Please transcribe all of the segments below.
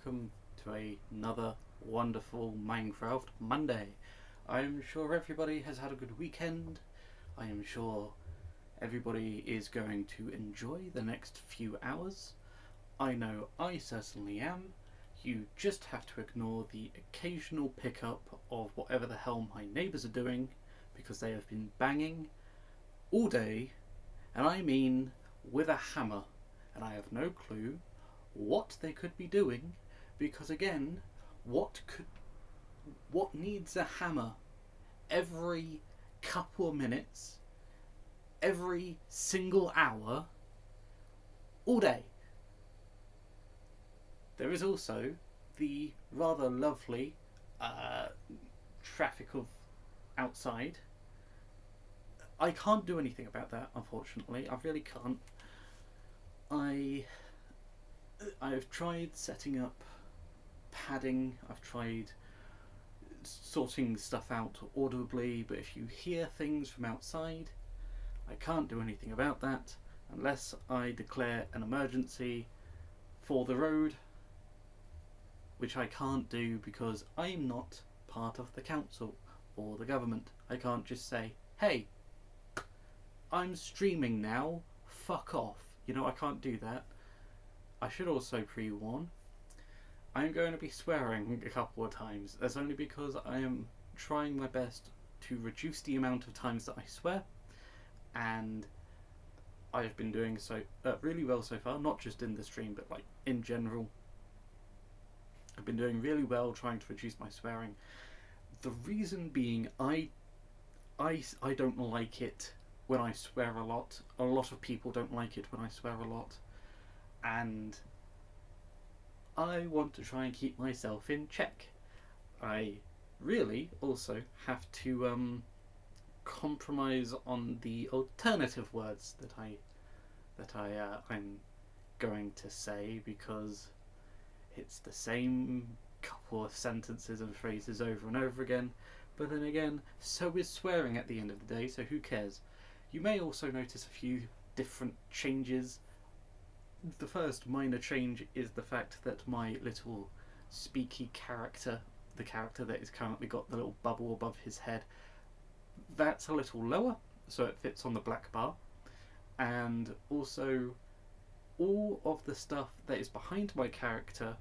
welcome to another wonderful Minecraft Monday. I am sure everybody has had a good weekend. I am sure everybody is going to enjoy the next few hours. I know I certainly am. You just have to ignore the occasional pickup of whatever the hell my neighbours are doing, because they have been banging all day, and I mean with a hammer, and I have no clue what they could be doing, because again, what needs a hammer every couple of minutes, every single hour, all day? There is also the rather lovely traffic of outside. I can't do anything about that, unfortunately. I really can't. I've tried setting up padding, I've tried sorting stuff out audibly, but if you hear things from outside, I can't do anything about that unless I declare an emergency for the road, which I can't do because I'm not part of the council or the government. I can't just say, hey, I'm streaming now, fuck off. You know, I can't do that. I should also pre-warn, I'm going to be swearing a couple of times. That's only because I am trying my best to reduce the amount of times that I swear, and I've been doing so really well so far, not just in the stream, but like in general. I've been doing really well trying to reduce my swearing. The reason being, I don't like it when I swear a lot. A lot of people don't like it when I swear a lot, and I want to try and keep myself in check. I really also have to compromise on the alternative words that I'm going to say, because it's the same couple of sentences and phrases over and over again. But then again, so is swearing at the end of the day, so who cares? You may also notice a few different changes. The first minor change is the fact that my little speaky character, the character that has currently got the little bubble above his head, that's a little lower, so it fits on the black bar. And also, all of the stuff that is behind my character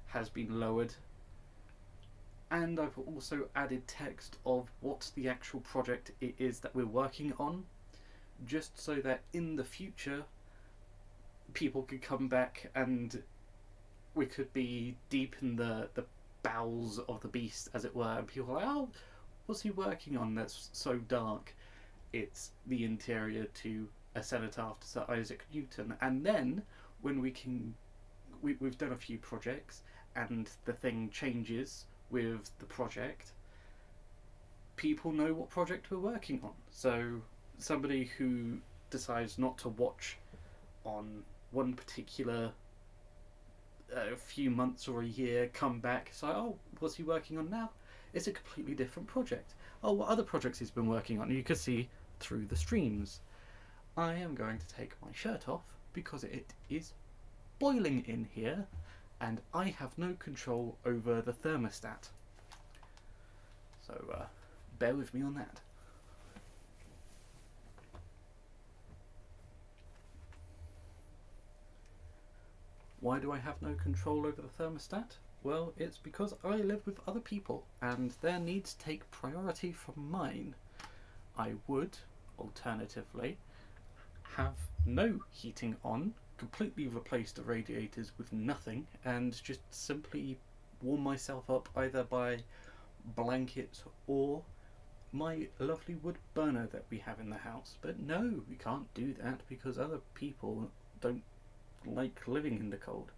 has been lowered. And I've also added text of what the actual project it is that we're working on, just so that in the future people could come back and we could be deep in the bowels of the beast, as it were, and people are like, oh, what's he working on that's so dark? It's the interior to a cenotaph to Sir Issac Newton. And then when we've done a few projects and the thing changes with the project, people know what project we're working on. So somebody who decides not to watch on one particular few months or a year, come back, say, oh, what's he working on now? It's a completely different project. Oh, what other projects he's been working on? You can see through the streams. I am going to take my shirt off because it is boiling in here and I have no control over the thermostat. So bear with me on that. Why do I have no control over the thermostat? Well, it's because I live with other people and their needs take priority from mine. I would, alternatively, have no heating on, completely replace the radiators with nothing, and just simply warm myself up either by blankets or my lovely wood burner that we have in the house. But no, we can't do that because other people don't like living in the cold.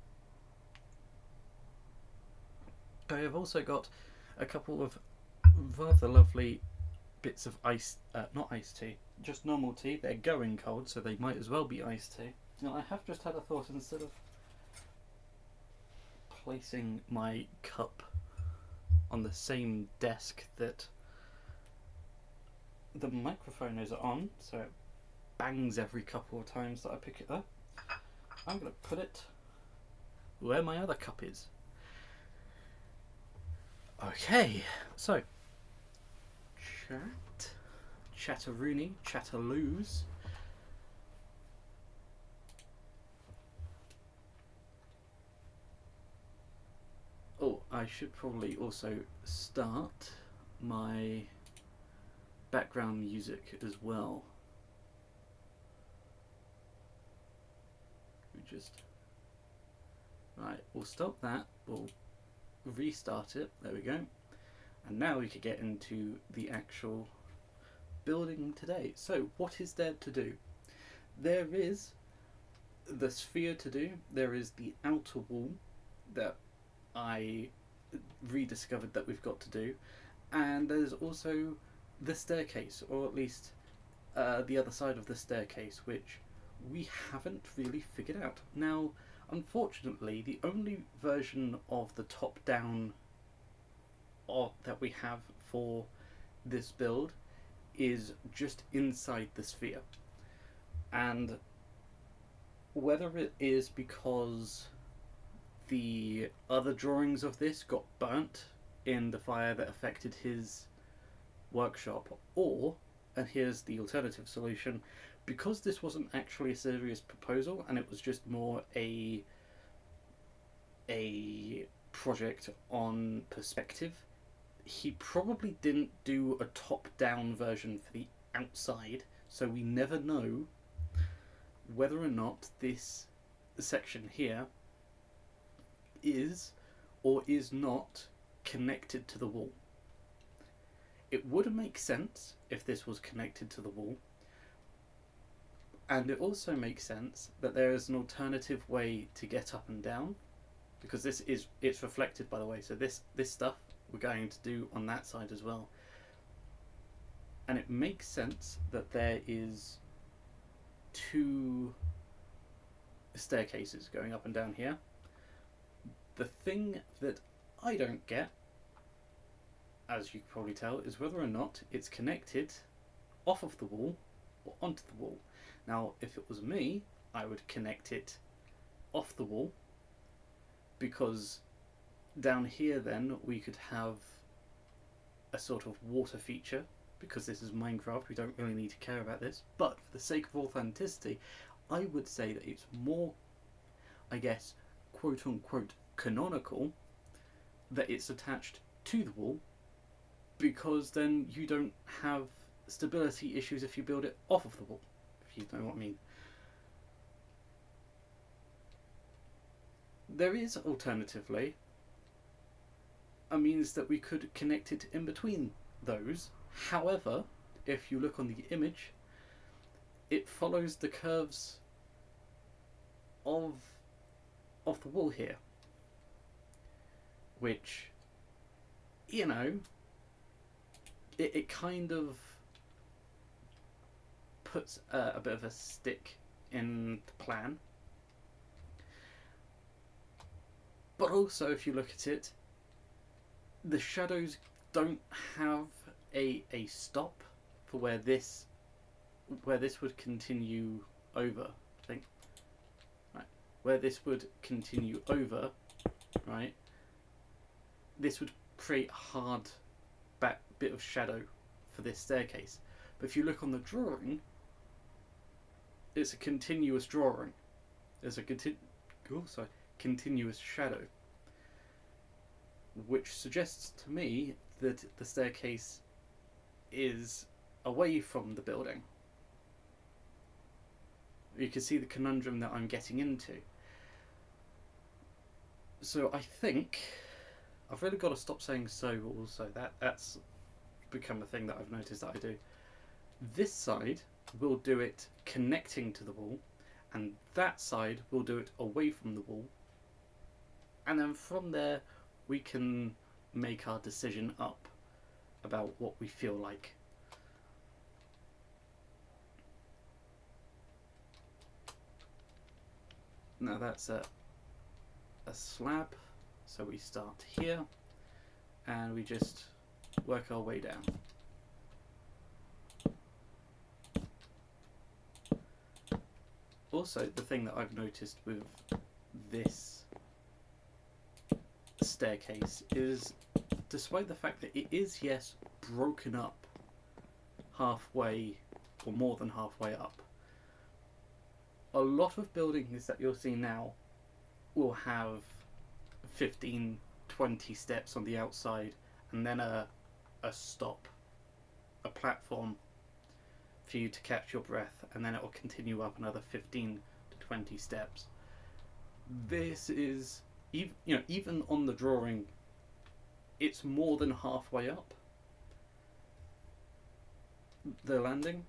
I have also got a couple of rather lovely bits of not iced tea, just normal tea. They're going cold, so they might as well be iced tea. Now, I have just had a thought, instead of placing my cup on the same desk that the microphone is on, so it bangs every couple of times that I pick it up, I'm going to put it where my other cup is. Okay, so Chatteroony, Chatterloos. Oh, I should probably also start my background music as well. Right, we'll stop that, we'll restart it, there we go. And now we could get into the actual building today. So what is there to do? There is the sphere to do, there is the outer wall that I rediscovered that we've got to do, and there's also the staircase, or at least the other side of the staircase, which we haven't really figured out. Now, unfortunately, the only version of the top-down that we have for this build is just inside the sphere. And whether it is because the other drawings of this got burnt in the fire that affected his workshop, or, and here's the alternative solution, because this wasn't actually a serious proposal and it was just more a project on perspective, he probably didn't do a top-down version for the outside, so we never know whether or not this section here is or is not connected to the wall. It would make sense if this was connected to the wall, and it also makes sense that there is an alternative way to get up and down, because it's reflected, by the way, so this stuff we're going to do on that side as well. And it makes sense that there is 2 staircases going up and down here. The thing that I don't get, as you can probably tell, is whether or not it's connected off of the wall or onto the wall. Now, if it was me, I would connect it off the wall, because down here then we could have a sort of water feature, because this is Minecraft, we don't really need to care about this, but for the sake of authenticity, I would say that it's more, I guess, quote unquote canonical that it's attached to the wall, because then you don't have stability issues if you build it off of the wall, if you know what I mean. There is alternatively a means that we could connect it in between those. However, if you look on the image, it follows the curves of the wall here, which, you know, it kind of puts a bit of a stick in the plan. But also, if you look at it, the shadows don't have a stop for where this would continue over, I think. Right. Where this would continue over, right? This would create a hard back bit of shadow for this staircase. But if you look on the drawing, it's a continuous drawing. There's a continuous shadow, which suggests to me that the staircase is away from the building. You can see the conundrum that I'm getting into. So I think I've really got to stop saying so also. That's become a thing that I've noticed that I do. This side will do it connecting to the wall, and that side will do it away from the wall. And then from there we can make our decision up about what we feel like. Now that's a slab, so we start here and we just work our way down. Also, the thing that I've noticed with this staircase is despite the fact that it is, yes, broken up halfway or more than halfway up, a lot of buildings that you'll see now will have 15, 20 steps on the outside and then a stop, a platform for you to catch your breath, and then it will continue up another 15 to 20 steps. This is, even on the drawing, it's more than halfway up the landing.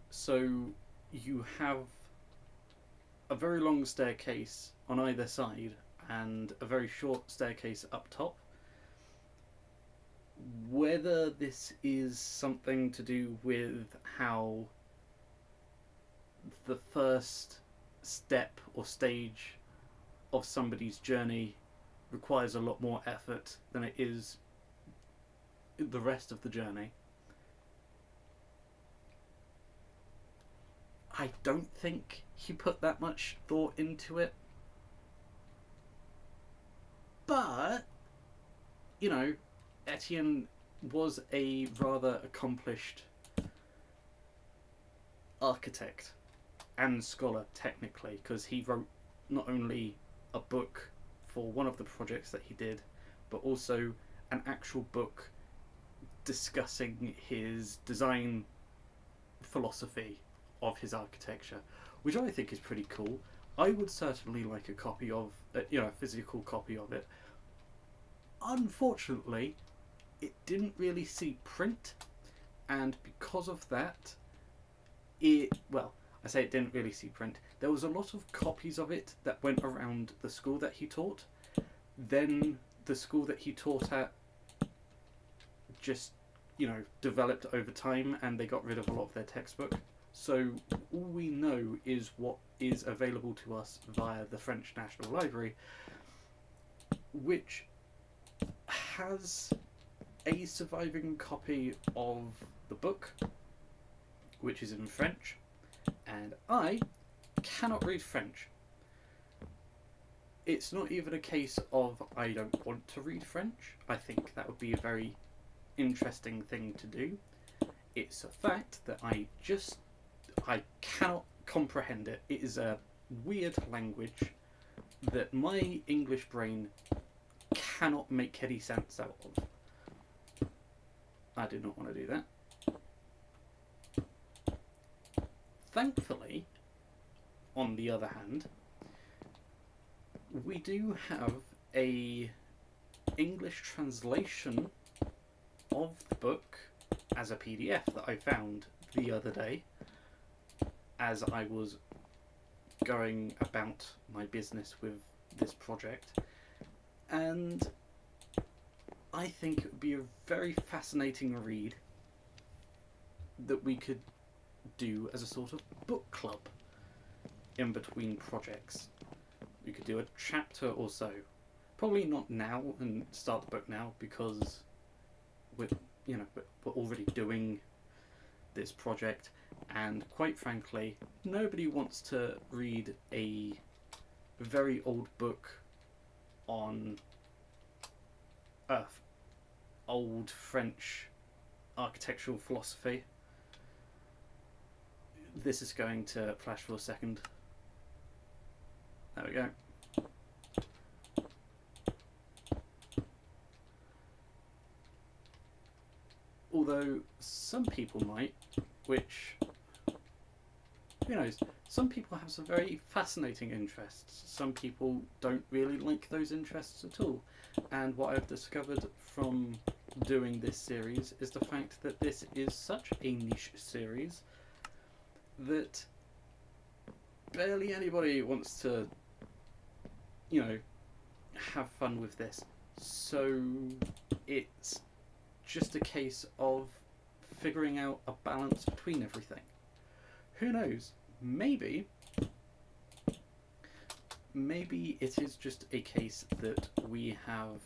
So you have a very long staircase on either side and a very short staircase up top. Whether this is something to do with how the first step or stage of somebody's journey requires a lot more effort than it is the rest of the journey, I don't think he put that much thought into it. But, Etienne was a rather accomplished architect and scholar, technically, because he wrote not only a book for one of the projects that he did, but also an actual book discussing his design philosophy of his architecture, which I think is pretty cool. I would certainly like a copy of, a physical copy of it. Unfortunately, it didn't really see print, and because of that, I say it didn't really see print. There was a lot of copies of it that went around the school that he taught. Then the school that he taught at just, developed over time, and they got rid of a lot of their textbook. So all we know is what is available to us via the French National Library, which has a surviving copy of the book, which is in French, and I cannot read French. It's not even a case of I don't want to read French. I think that would be a very interesting thing to do. It's a fact that I cannot comprehend it. It is a weird language that my English brain cannot make any sense out of. I did not want to do that. Thankfully, on the other hand, we do have a English translation of the book as a PDF that I found the other day as I was going about my business with this project, and I think it would be a very fascinating read that we could do as a sort of book club in between projects. We could do a chapter or so. Probably not now and start the book now, because we're already doing this project, and quite frankly, nobody wants to read a very old book on old French architectural philosophy. This is going to flash for a second. There we go. Although some people might, which, who knows, some people have some very fascinating interests. Some people don't really like those interests at all. And what I've discovered from doing this series is the fact that this is such a niche series that barely anybody wants to, have fun with this. So it's just a case of figuring out a balance between everything. Who knows? Maybe it is just a case that we have.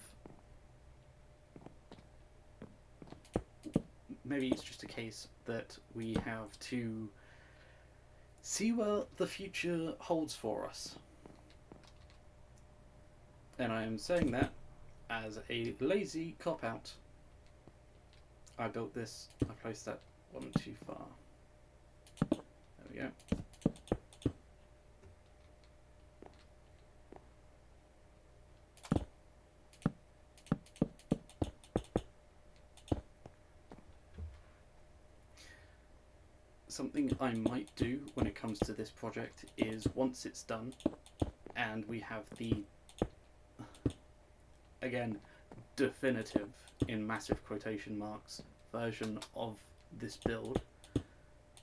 Maybe it's just a case that we have to see what the future holds for us. And I am saying that as a lazy cop-out. I built this, I placed that one too far. There we go. Something I might do when it comes to this project is, once it's done and we have the, again, definitive, in massive quotation marks, version of this build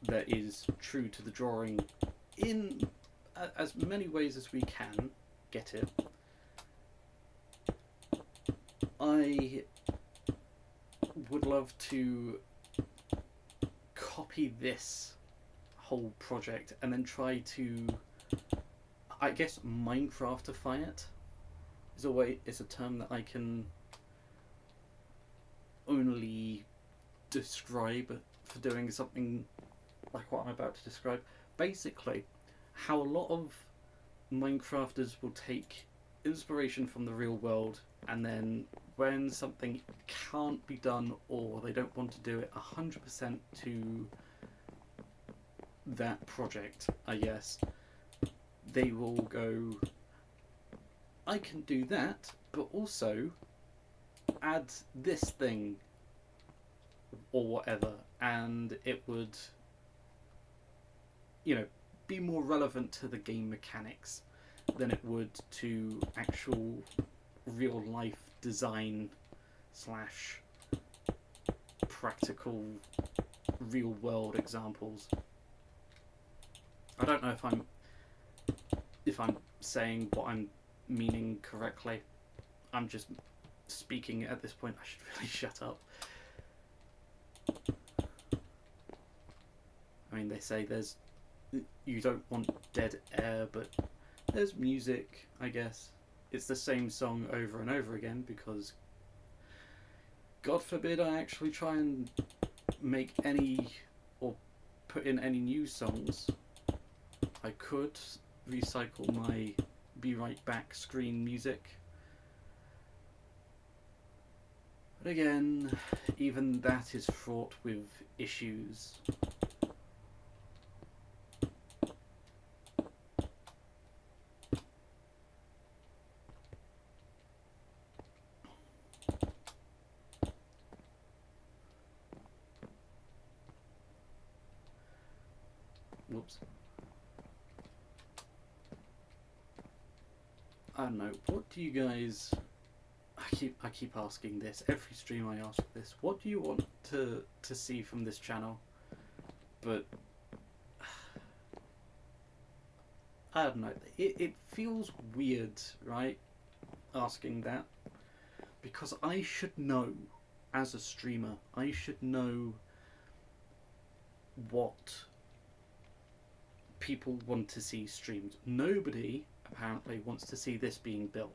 that is true to the drawing in as many ways as we can get it, I would love to copy this whole project and then try to, I guess, Minecraftify it is a term that I can only describe for doing something like what I'm about to describe. Basically, how a lot of Minecrafters will take inspiration from the real world, and then when something can't be done or they don't want to do it 100% to that project, I guess, they will go, I can do that, but also add this thing or whatever, and it would, you know, be more relevant to the game mechanics than it would to actual real life design slash practical real world examples. I don't know if I'm saying what I'm meaning correctly. I'm just speaking at this point. I should really shut up. I mean, they say you don't want dead air, but there's music, I guess. It's the same song over and over again because, God forbid, I actually try and make any or put in any new songs. I could recycle my Be Right Back screen music. But again, even that is fraught with issues. Whoops. I don't know, what do you guys, I keep asking this, every stream I ask this, what do you want to see from this channel? But I don't know, it feels weird, right, asking that, because I should know, as a streamer, I should know what people want to see streamed. Nobody apparently wants to see this being built,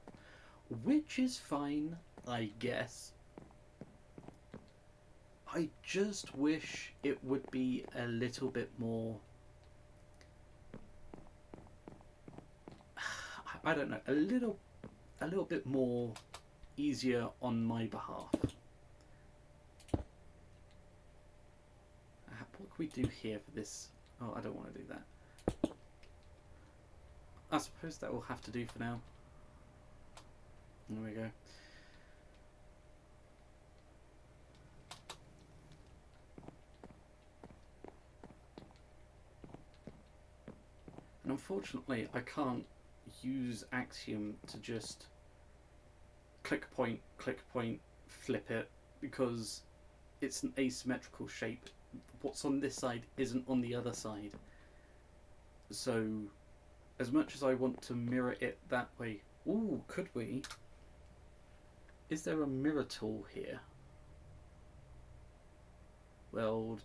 which is fine, I guess. I just wish it would be a little bit more, I don't know, a little bit more easier on my behalf. What can we do here for this? Oh, I don't want to do that. I suppose that will have to do for now. There we go. And unfortunately, I can't use Axiom to just click point, flip it, because it's an asymmetrical shape. What's on this side isn't on the other side. So, as much as I want to mirror it that way, ooh, could we? Is there a mirror tool here? Weld,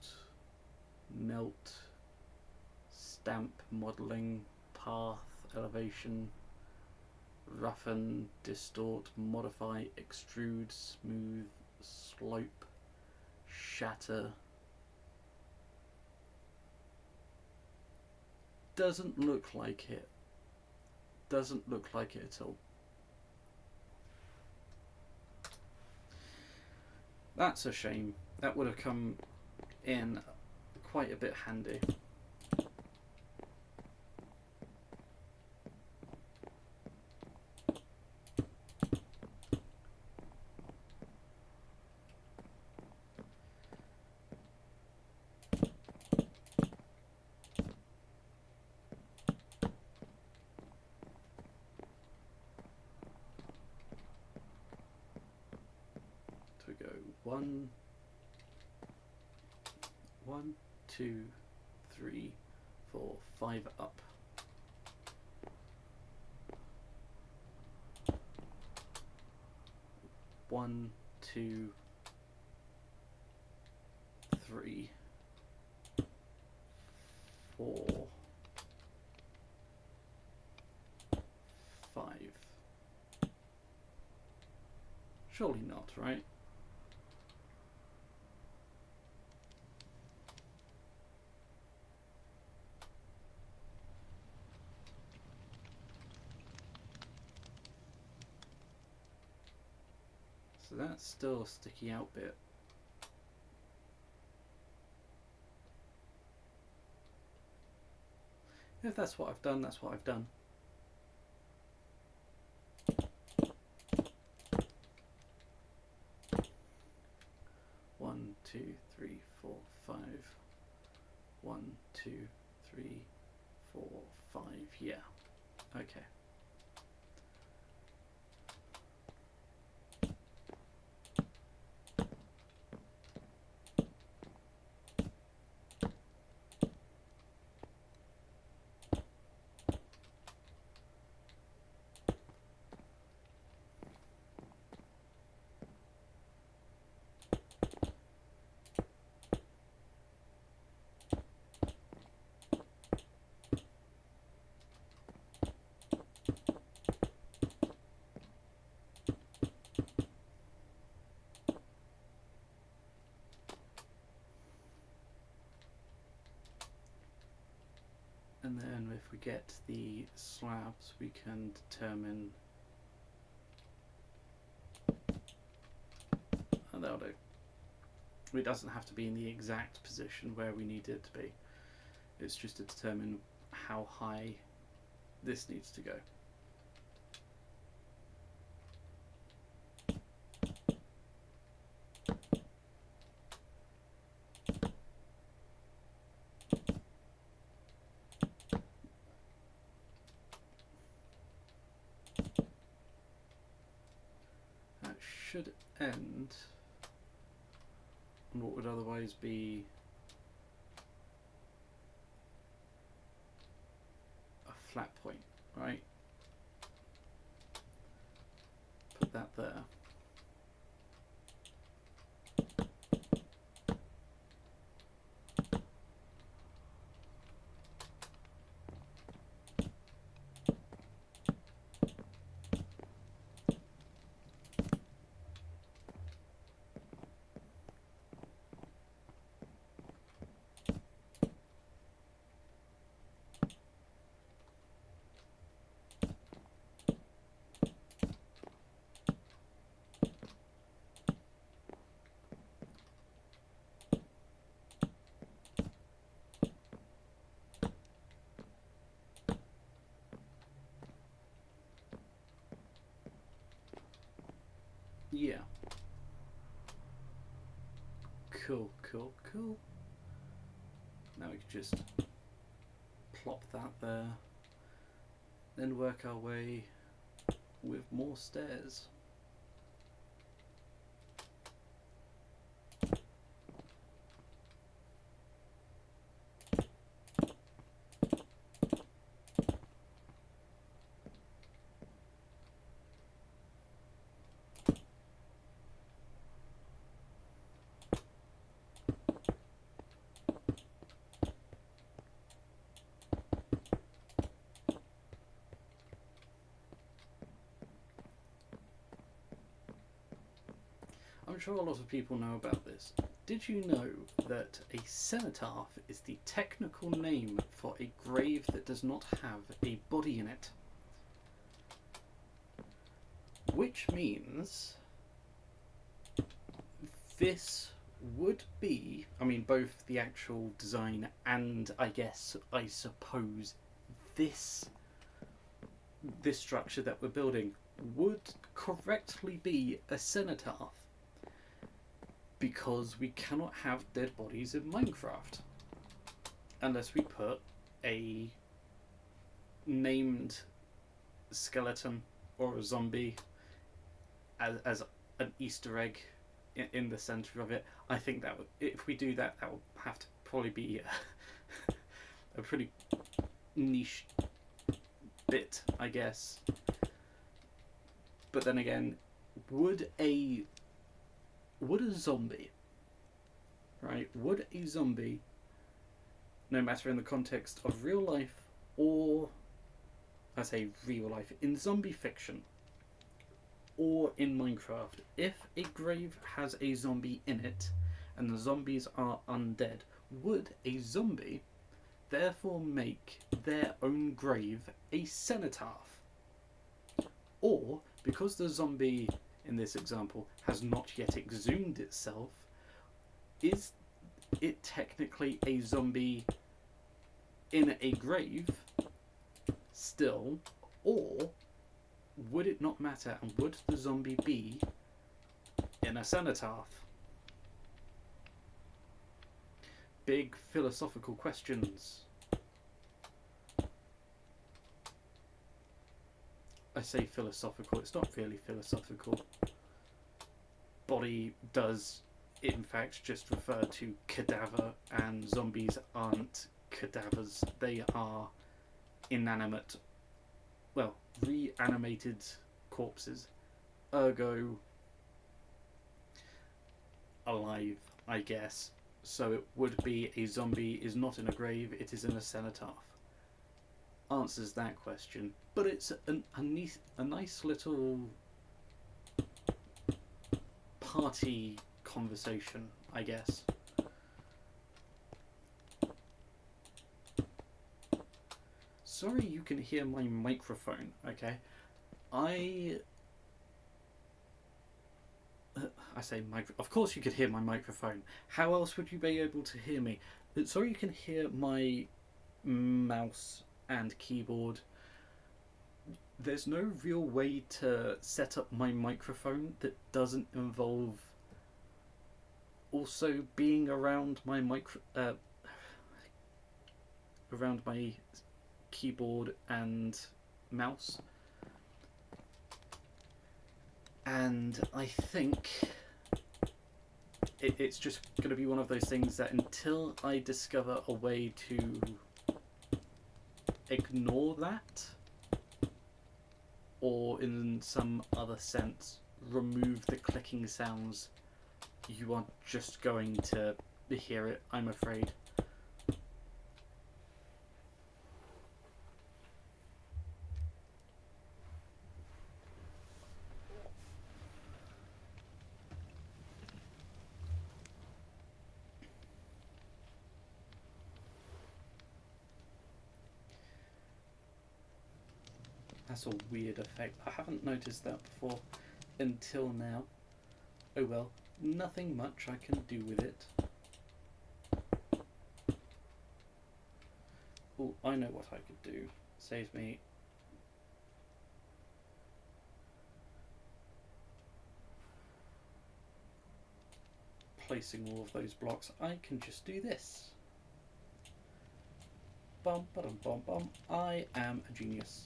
melt, stamp, modeling, path, elevation, roughen, distort, modify, extrude, smooth, slope, shatter. Doesn't look like it. Doesn't look like it at all. That's a shame. That would have come in quite a bit handy. So we go 1, 2, 3, 4, 5 up. One, 2, 3, 4, 5. Surely not, right? So that's still a sticky out bit. If that's what I've done, that's what I've done. One, 2, 3, 4, 5. 1, 2, 3, 4, 5. Yeah. Okay. And then if we get the slabs, we can determine, and that'll do. It doesn't have to be in the exact position where we need it to be. It's just to determine how high this needs to go. Should end on what would otherwise be a flat point, right? Put that there. Yeah. Cool, cool, cool. Now we can just plop that there, then work our way with more stairs. I'm sure a lot of people know about this. Did you know that a cenotaph is the technical name for a grave that does not have a body in it? Which means this would be, I mean, both the actual design and I suppose this structure that we're building would correctly be a cenotaph, because we cannot have dead bodies in Minecraft unless we put a named skeleton or a zombie as an Easter egg in the center of it. I think that would, if we do that, that will have to probably be a pretty niche bit, I guess. But then again, would a zombie, right? Would a zombie, no matter in the context of real life or, I say real life, in zombie fiction or in Minecraft, if a grave has a zombie in it and the zombies are undead, would a zombie therefore make their own grave a cenotaph? Or, because the zombie in this example has not yet exhumed itself, is it technically a zombie in a grave still, or would it not matter, and would the zombie be in a cenotaph? Big philosophical questions. I say philosophical, it's not really philosophical. Body does in fact just refer to cadaver, and zombies aren't cadavers, they are inanimate, well, reanimated corpses, ergo alive, I guess. So it would be a zombie is not in a grave, it is in a cenotaph. Answers that question, but it's a nice little party conversation, I guess. Sorry you can hear my microphone, okay? I say of course you could hear my microphone. How else would you be able to hear me? Sorry you can hear my mouse and keyboard. There's no real way to set up my microphone that doesn't involve also being around my around my keyboard and mouse. And I think it's just going to be one of those things that until I discover a way to ignore that, or in some other sense remove the clicking sounds, you are just going to hear it, I'm afraid. That's a weird effect. I haven't noticed that before until now. Oh well, nothing much I can do with it. Oh, I know what I could do. Saves me placing all of those blocks. I can just do this. Bum ba dum bum bum. I am a genius.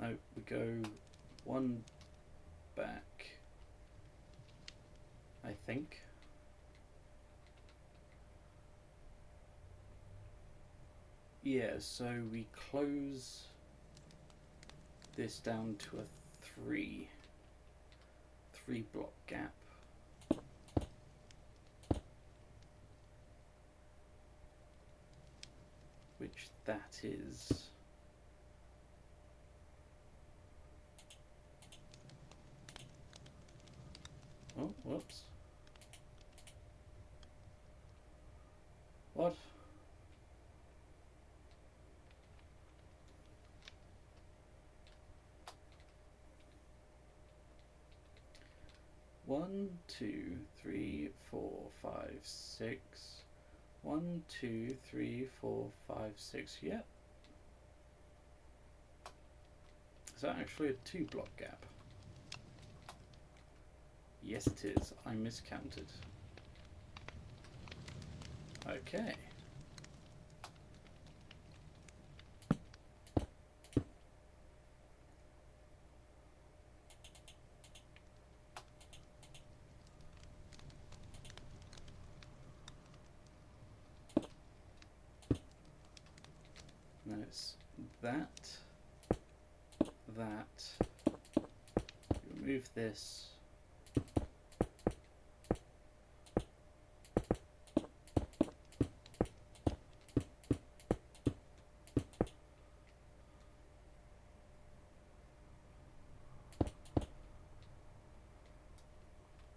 No, we go one back, I think. Yeah, so we close this down to a three block gap. Which that is Oh, whoops. What? One, two, three, four, five, six. 1, 2, 3, 4, 5, 6. Yep. Is that actually a 2-block gap? Yes, it is. I miscounted. Okay. Now it's that, remove this,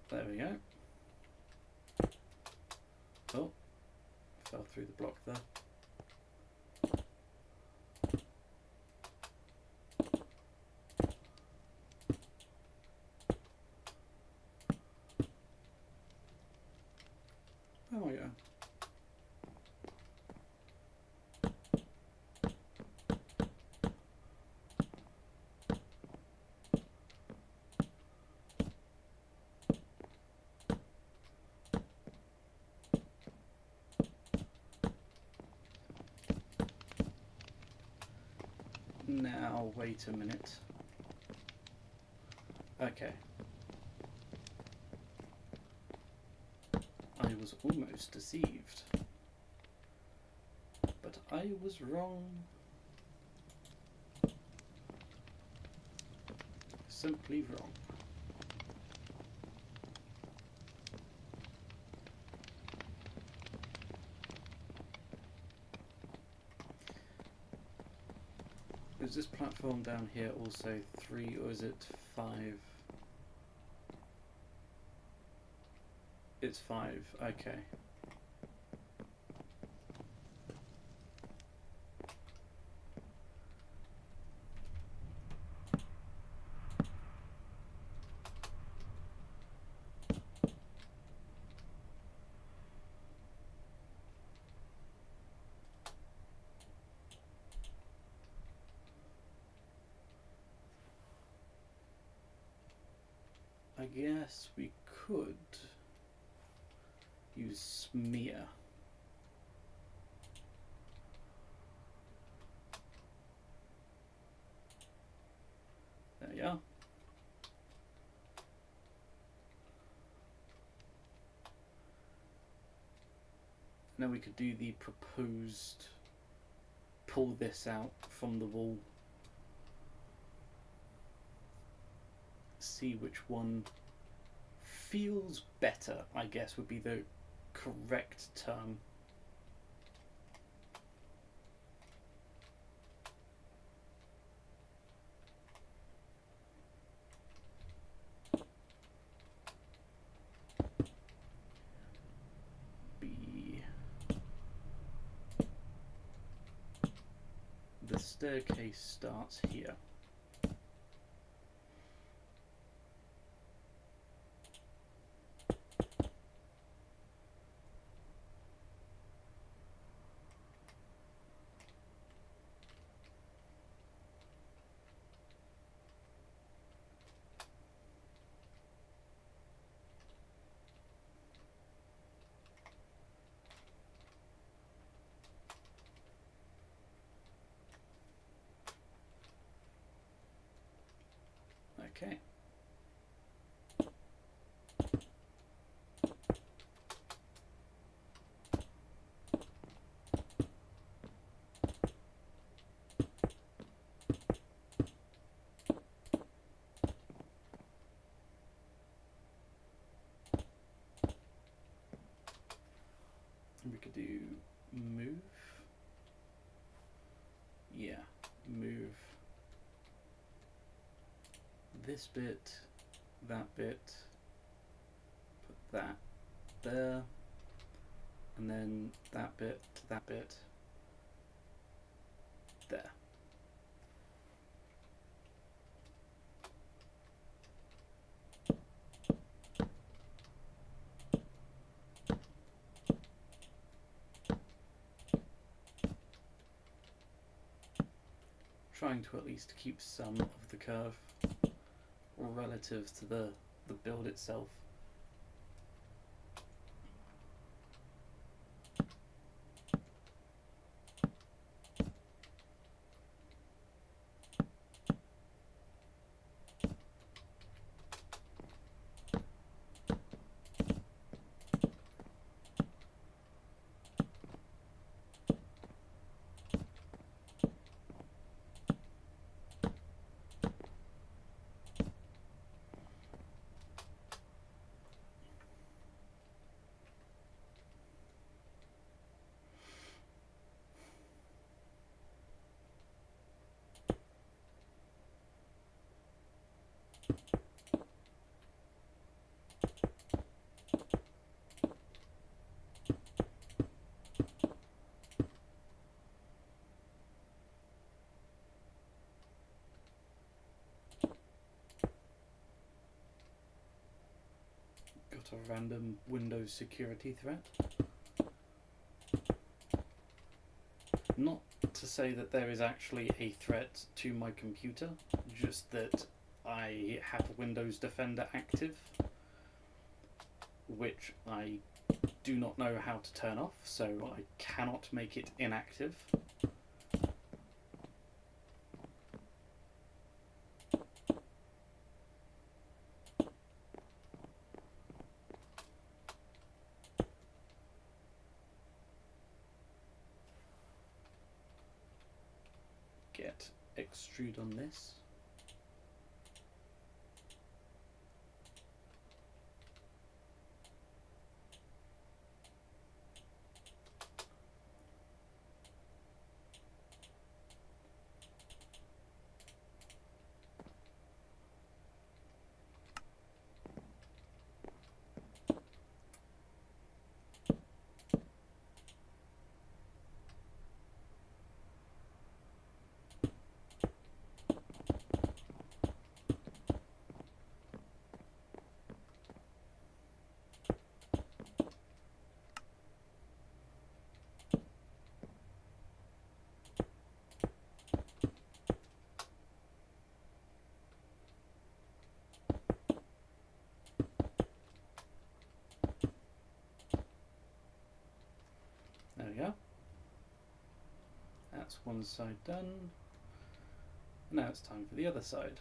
there we go. Oh, fell through the block there. Oh yeah. Now wait a minute. Okay. I was almost deceived. But I was wrong. Simply wrong. Is this platform down here also 3 or is it 5? It's 5, okay. I guess we could use smear. There we are. Now we could do the proposed, pull this out from the wall. See which one feels better, I guess would be the correct term. The staircase starts here. Okay. We could do move. Yeah, move this bit, that bit, that there, and then that bit to that bit there. Trying to at least keep some of the curve relative to the build itself. Got a random Windows security threat. Not to say that there is actually a threat to my computer, just that I have Windows Defender active, which I do not know how to turn off, so I cannot make it inactive. Get extrude on this. There we go. That's one side done. Now it's time for the other side.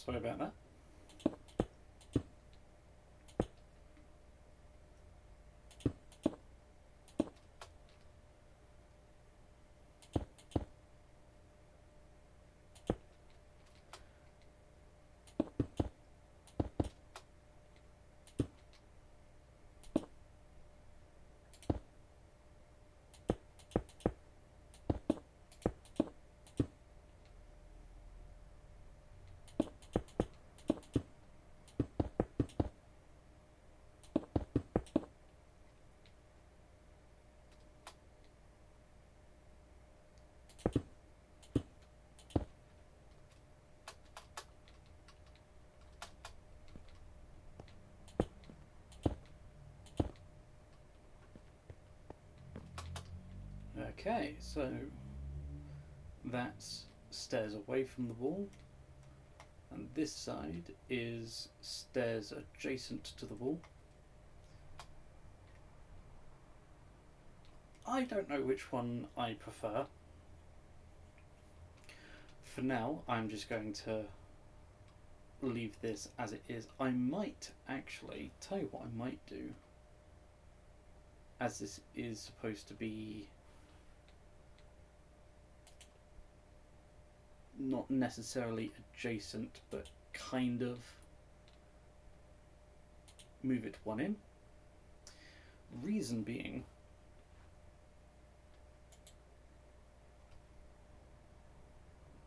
Sorry about that. Okay, so that's stairs away from the wall, and this side is stairs adjacent to the wall. I don't know which one I prefer. For now, I'm just going to leave this as it is. I might actually tell you what I might do, as this is supposed to be not necessarily adjacent, but kind of move it one in. Reason being,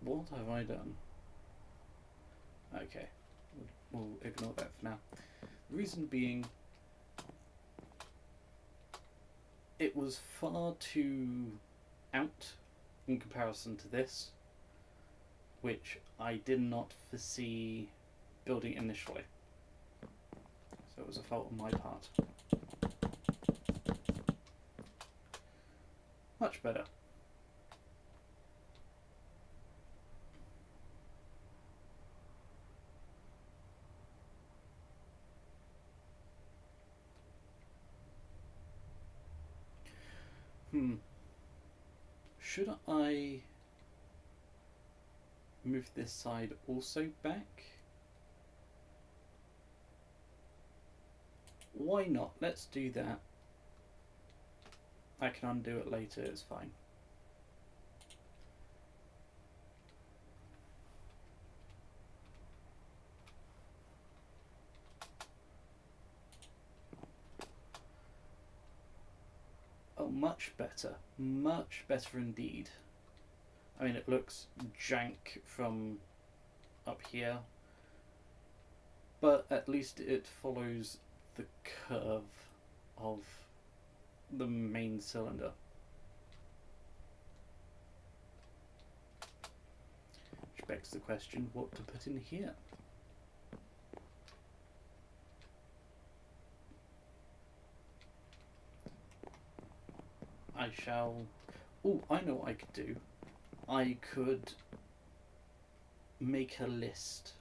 what have I done? Okay, we'll ignore that for now. Reason being, it was far too out in comparison to this, which I did not foresee building initially. So it was a fault on my part. Much better. Should I move this side also back? Why not? Let's do that. I can undo it later, it's fine. Oh, much better. Much better indeed. I mean, it looks jank from up here, but at least it follows the curve of the main cylinder. Which begs the question, what to put in here? I shall... Oh, I know what I could do. I could make a list.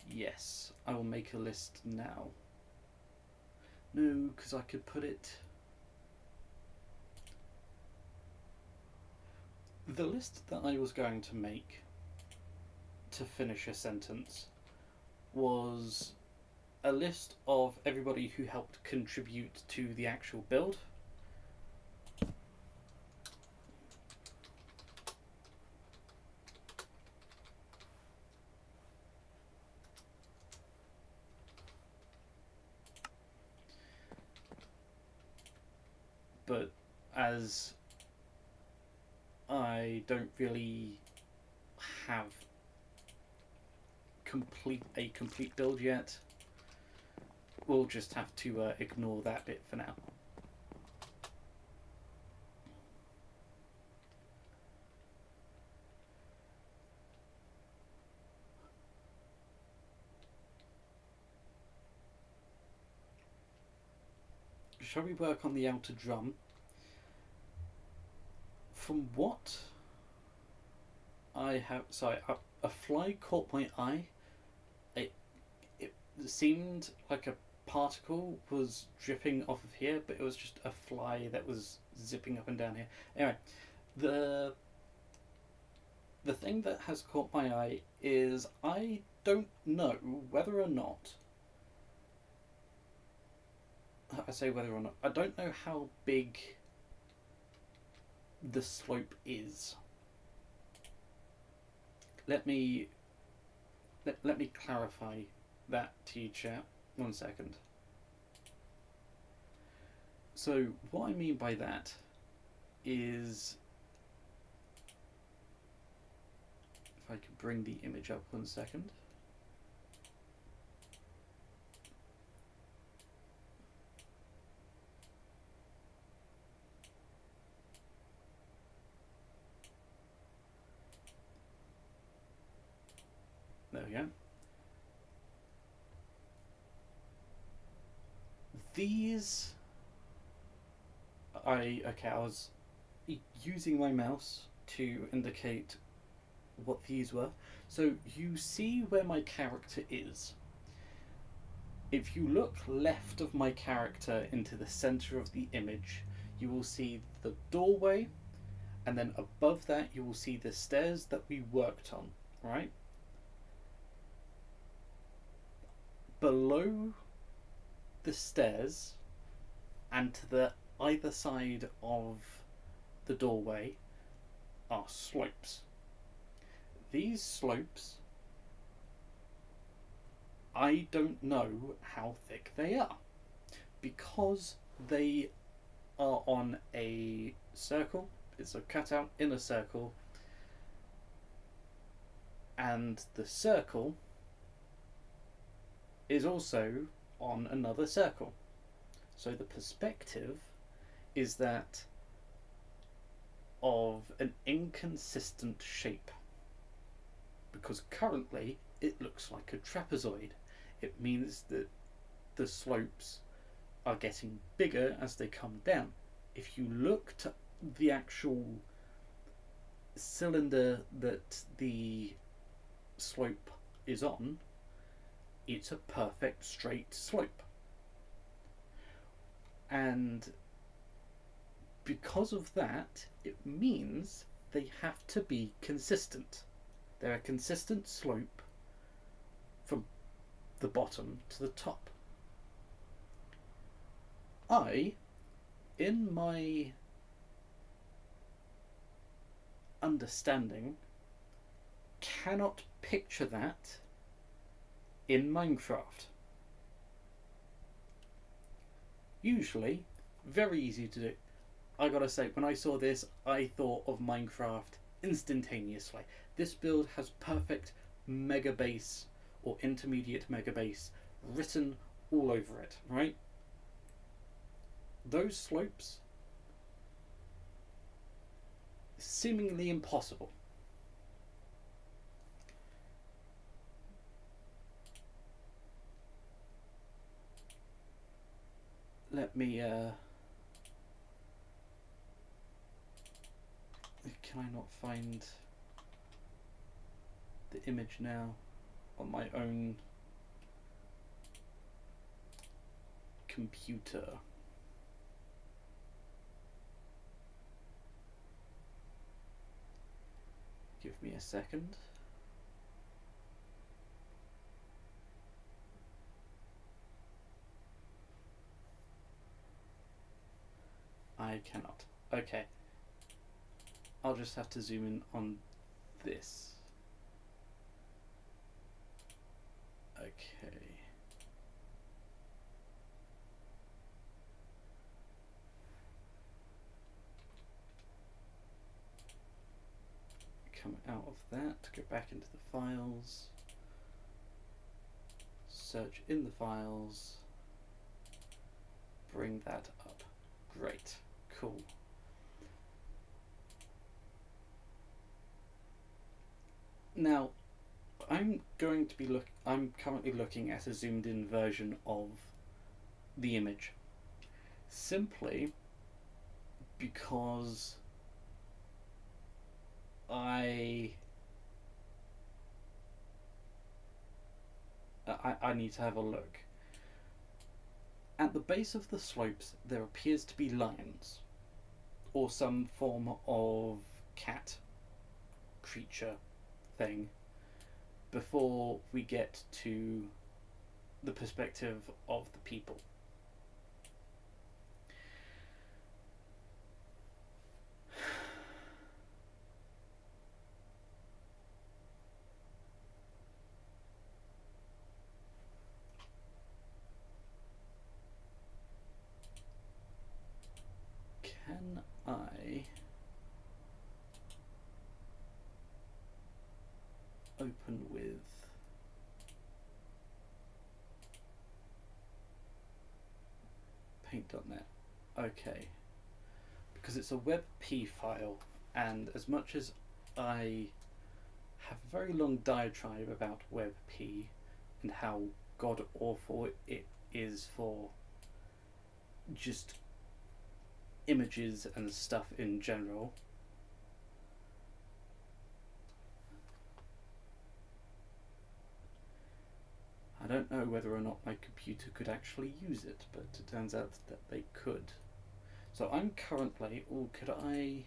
Yes, I will make a list now. No, because I could put it... The list that I was going to make to finish a sentence was a list of everybody who helped contribute to the actual build. But as I don't really have a complete build yet, we'll just have to ignore that bit for now. Shall we work on the outer drum? From what I have, sorry, a fly caught my eye. It seemed like a particle was dripping off of here, but it was just a fly that was zipping up and down here. Anyway, the thing that has caught my eye is I don't know whether or not, I say whether or not, I don't know how big the slope is. Let me clarify that to you, chat. 1 second. So what I mean by that is, if I could bring the image up 1 second. There we go. These, I was using my mouse to indicate what these were. So you see where my character is. If you look left of my character into the center of the image, you will see the doorway, and then above that you will see the stairs that we worked on, right? Below the stairs and to the either side of the doorway are slopes. These slopes, I don't know how thick they are, because they are on a circle. It's a cutout in a circle, and the circle is also on another circle. So the perspective is that of an inconsistent shape, because currently it looks like a trapezoid. It means that the slopes are getting bigger as they come down. If you look to the actual cylinder that the slope is on, it's a perfect straight slope. And because of that, it means they have to be consistent. They're a consistent slope from the bottom to the top. I, in my understanding, cannot picture that in Minecraft. Usually, very easy to do. I gotta say, when I saw this, I thought of Minecraft instantaneously. This build has perfect mega base or intermediate mega base written all over it, right? Those slopes, seemingly impossible. Let me can I not find the image now on my own computer? Give me a second. I cannot. Okay. I'll just have to zoom in on this. Okay. Come out of that, go back into the files, search in the files, bring that up. Great, cool. Now, I'm currently looking at a zoomed in version of the image, simply because I need to have a look. At the base of the slopes there appears to be lions, or some form of cat creature thing, before we get to the perspective of the people. Can I open with paint.net? Okay, because it's a WebP file, and as much as I have a very long diatribe about WebP and how god awful it is for just images and stuff in general. I don't know whether or not my computer could actually use it, but it turns out that they could. So I'm currently, could I...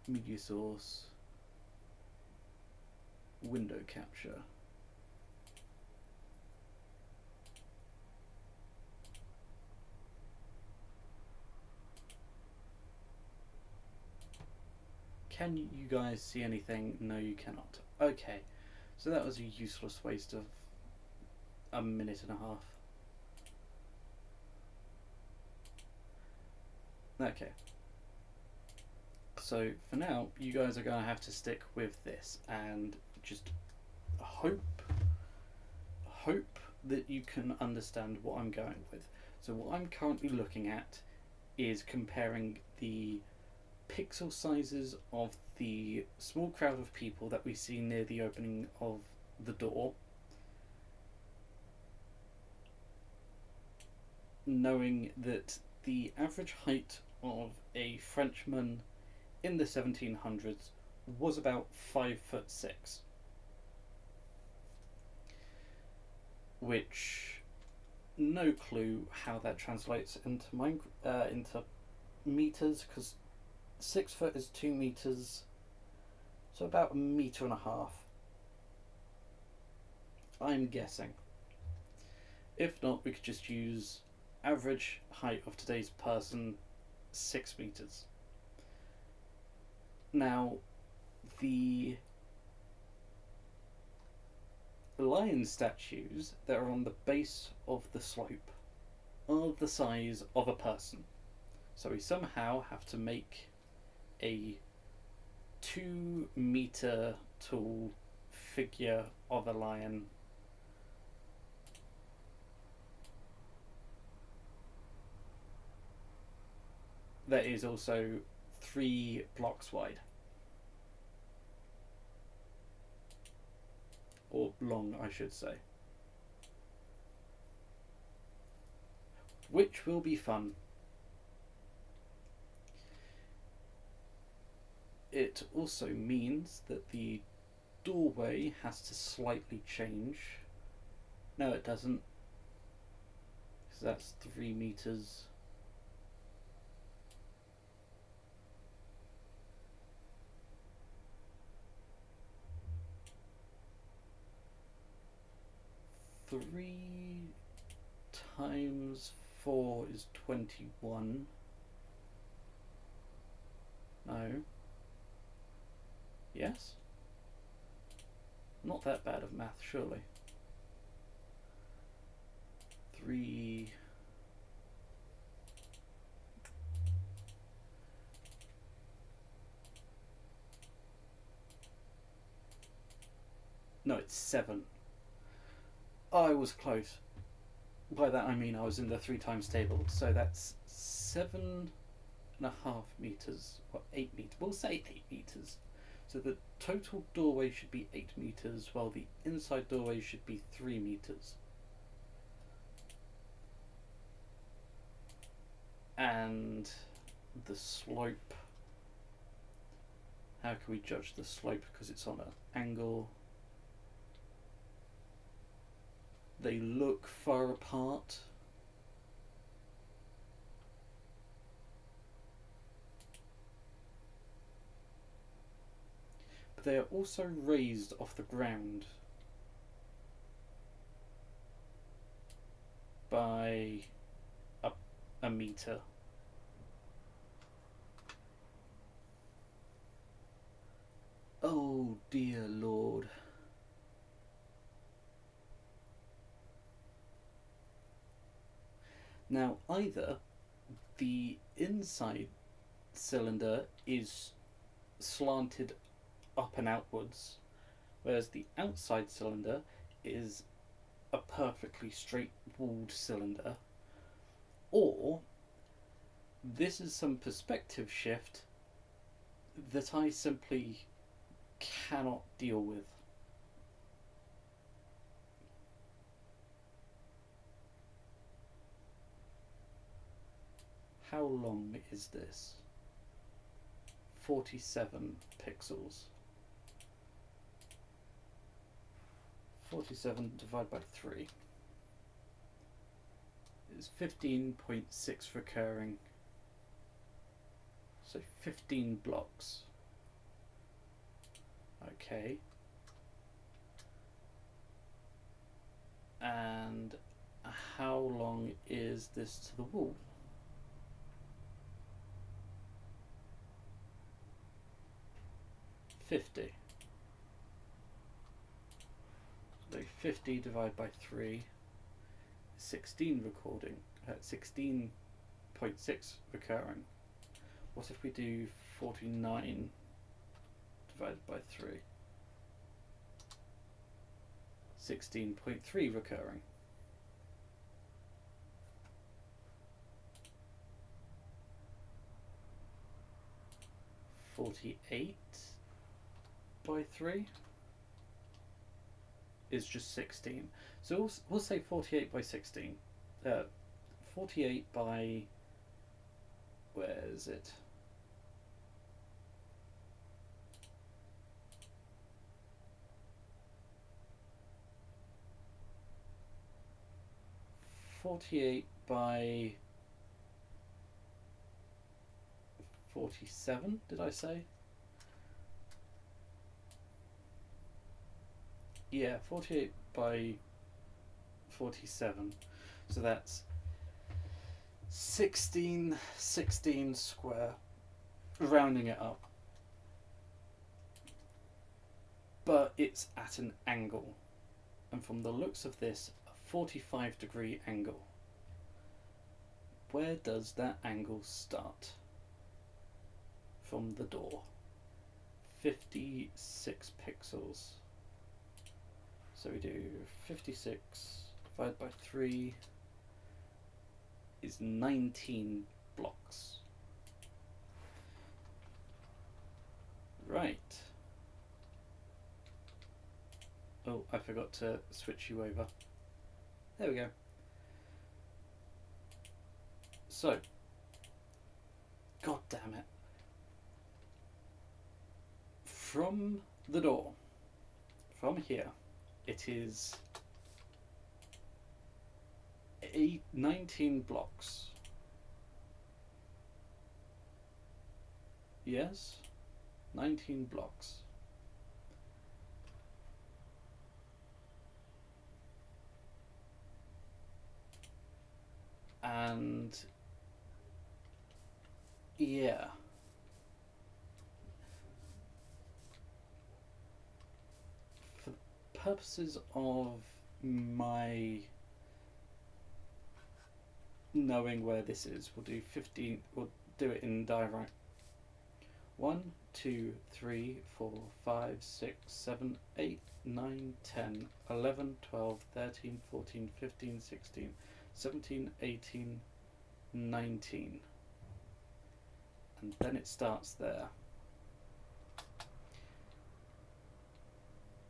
Media source, window capture. Can you guys see anything? No, you cannot. Okay, so that was a useless waste of a minute and a half. Okay. So for now, you guys are going to have to stick with this and just hope that you can understand what I'm going with. So what I'm currently looking at is comparing the pixel sizes of the small crowd of people that we see near the opening of the door, knowing that the average height of a Frenchman in the 1700s was about 5'6", which no clue how that translates into into meters, because 6 foot is 2 meters, so about 1.5 meters. I'm guessing. If not, we could just use average height of today's person, 6 meters. Now, the lion statues that are on the base of the slope are the size of a person. So we somehow have to make a 2 meter tall figure of a lion that is also 3 blocks wide. Or long, I should say. Which will be fun. It also means that the doorway has to slightly change. No, it doesn't. Because that's 3 meters. Three times 4 is 21. No. Yes? Not that bad of math, surely. 3... No, it's 7. I was close. By that I mean I was in the 3 times table, so that's 7.5 meters, or 8 meters. We'll say 8 meters. So the total doorway should be 8 meters, while the inside doorway should be 3 meters. And the slope. How can we judge the slope? Because it's on an angle. They look far apart. But they are also raised off the ground by a meter. Oh dear Lord. Now, either the inside cylinder is slanted up and outwards, whereas the outside cylinder is a perfectly straight walled cylinder, or this is some perspective shift that I simply cannot deal with. How long is this? 47 pixels. 47 divided by 3 is 15.6 recurring. So 15 blocks. Okay. And how long is this to the wall? $50. So 50 divided by 3 is 16 recording. 16.6 recurring. What if we do 49 divided by 3? 16.3 recurring. $48 by 3 is just 16. So we'll say 48 by 16. 48 by, where is it? $48 by 47, did I say? Yeah, 48 by 47. So that's 16 square, rounding it up. But it's at an angle. And from the looks of this, a 45-degree angle. Where does that angle start? From the door. 56 pixels. So we do 56 divided by 3 is 19 blocks. Right. Oh, I forgot to switch you over. There we go. So, god damn it. From the door, from here, it is 19 blocks. Yes, 19 blocks. And yeah, for purposes of my knowing where this is, we'll do 15, we'll do it in diagram. 1, 2, 3, 4, 5, 6, 7, 8, 9, 10, 11, 12, 13, 14, 15, 16, 17, 18, 19. And then it starts there.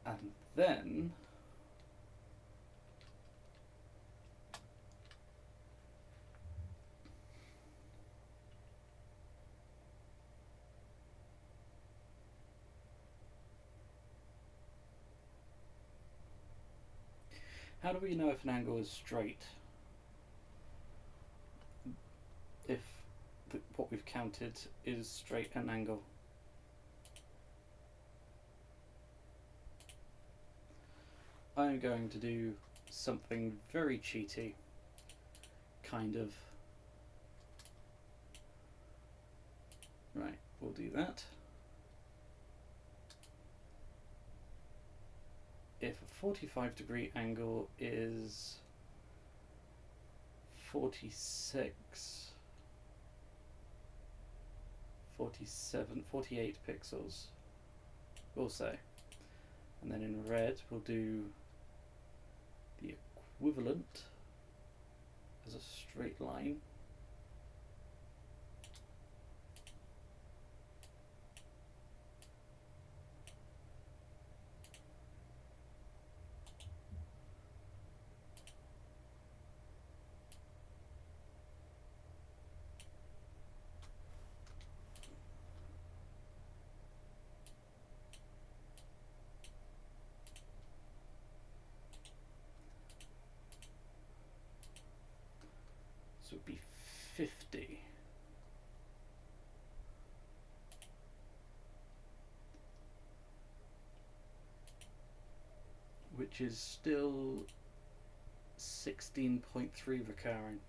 And then how do we know if an angle is straight? If what we've counted is straight an angle. I'm going to do something very cheaty, kind of. Right, we'll do that. If a 45-degree angle is 46, 47, 48 pixels, we'll say. And then in red, we'll do the equivalent as a straight line. So it would be 50. Which is still 16.3 recurring.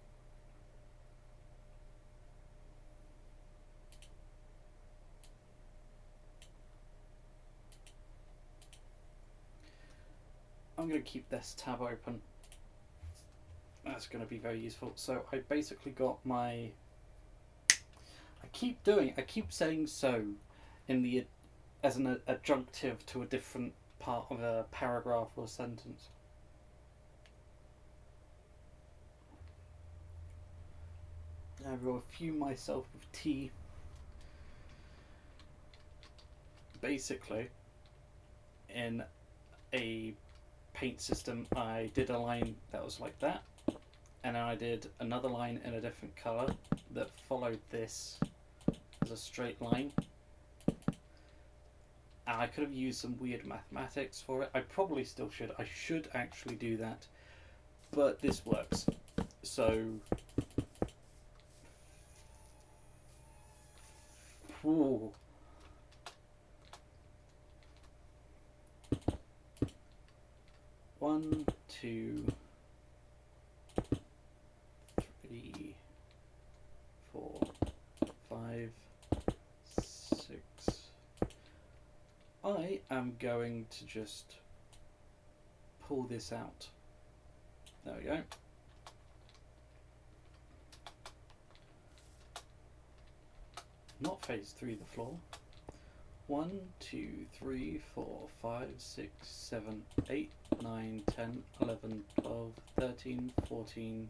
I'm going to keep this tab open. That's going to be very useful. So I basically got my... I keep saying so in the as an adjunctive to a different part of a paragraph or sentence. I will fume myself with tea. Basically, in a paint system, I did a line that was like that, and then I did another line in a different colour that followed this as a straight line. And I could have used some weird mathematics for it. I probably still should. I should actually do that, but this works. So, ooh. One, two, three, 4, 5, 6. I am going to just pull this out. There we go. Not phase 3 the floor. 1, 2, 3, 4, 5, 6, 7, 8, 9, 10, 11, 12, 13, 14,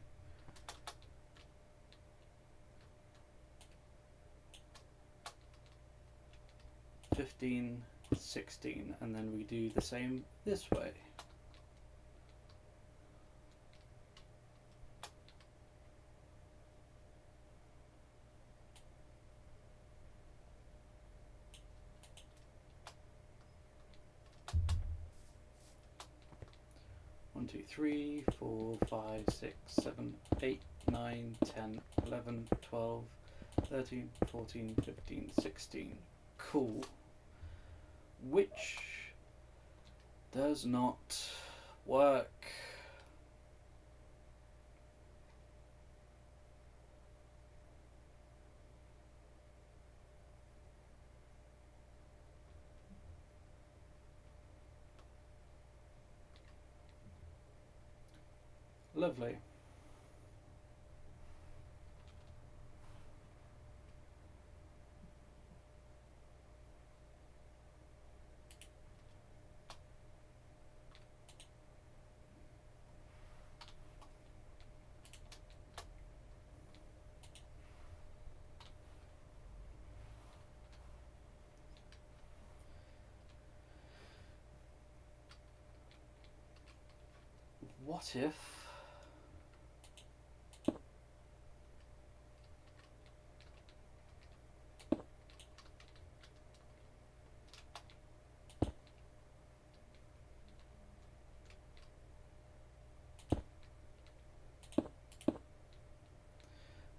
15, 16, and then we do the same this way. One, 2, 3, 4, 5, 6, 7, 8, 9, 10, 11, 12, 13, 14, 15, 16. Cool. Which does not work. Lovely. What if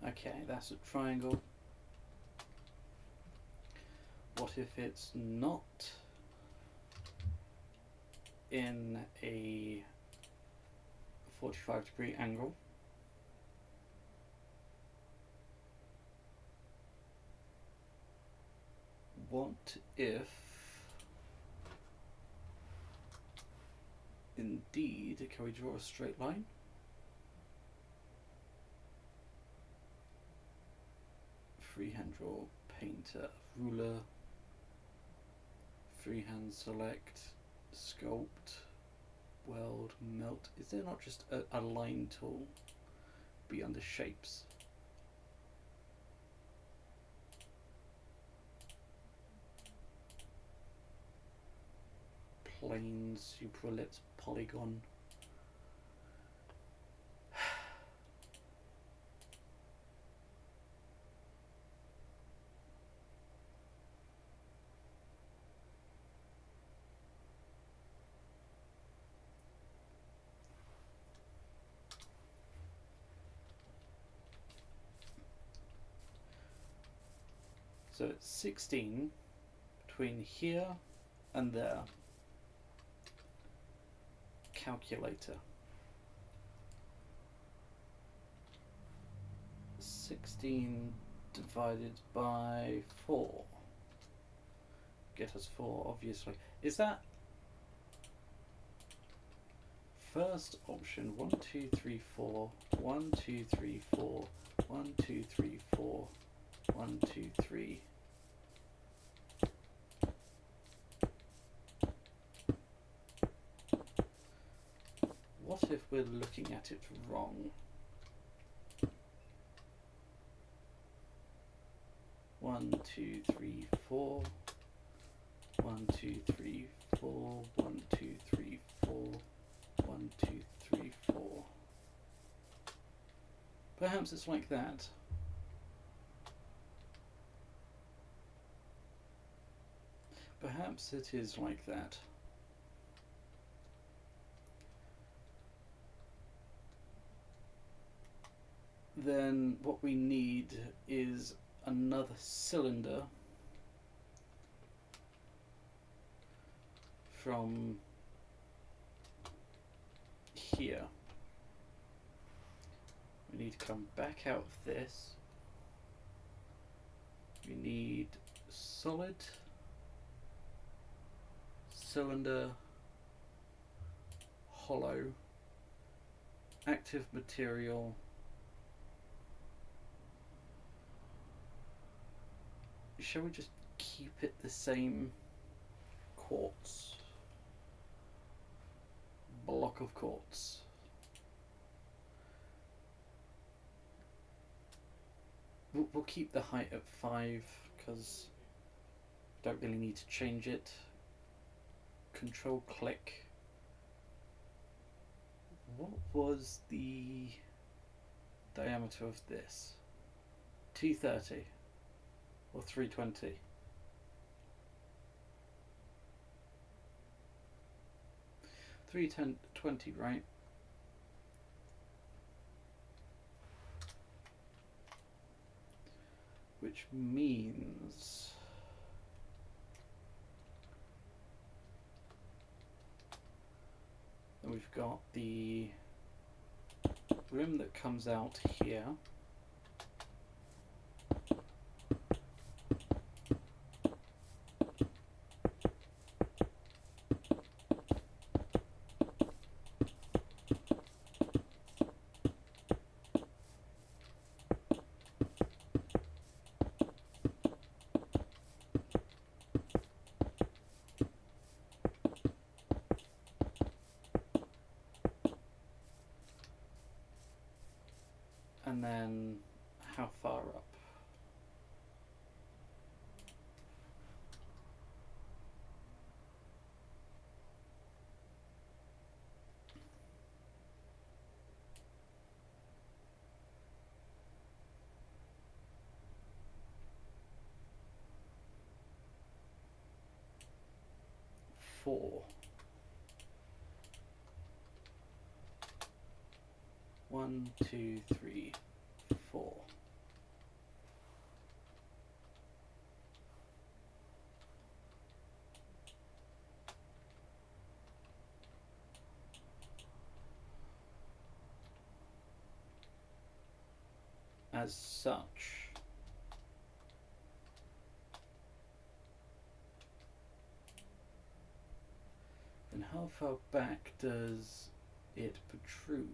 okay, that's a triangle. What if it's not in a 45-degree angle? What if indeed, can we draw a straight line? Freehand draw, painter, ruler, freehand select, sculpt, weld, melt. Is there not just a line tool? Be under shapes. Plane, superellipse, polygon. So it's 16 between here and there. Calculator. 16 divided by 4. Get us 4, obviously. Is that first option? 1, 2, 3, 4. 1, 2, 3, 4. 1, 2, 3, 4. 1, 2, 3. What if we're looking at it wrong? 1, 2, 3, 4. 1, 2, 3, 4. 1, 2, 3, 4. 1, 2, 3, 4. Perhaps it's like that. Perhaps it is like that. Then what we need is another cylinder from here. We need to come back out of this. We need solid cylinder, hollow, active material, shall we just keep it the same? Quartz, block of quartz. We'll keep the height at 5 because don't really need to change it. Control click. What was the diameter of this? 230 or 320? 320, right? Which means that we've got the rim that comes out here. And then how far up? Four. 1, 2, 3, 4. As such, and how far back does it protrude?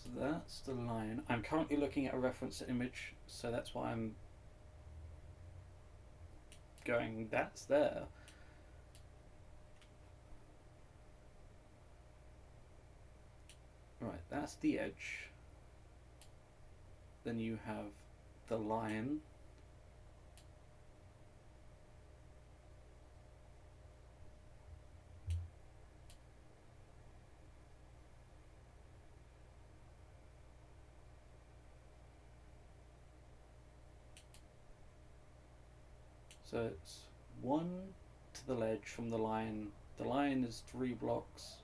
So that's the line. I'm currently looking at a reference image, so that's why I'm going, that's there. Right, that's the edge. Then you have the line. So it's 1 to the ledge from the line, The lion is 3 blocks.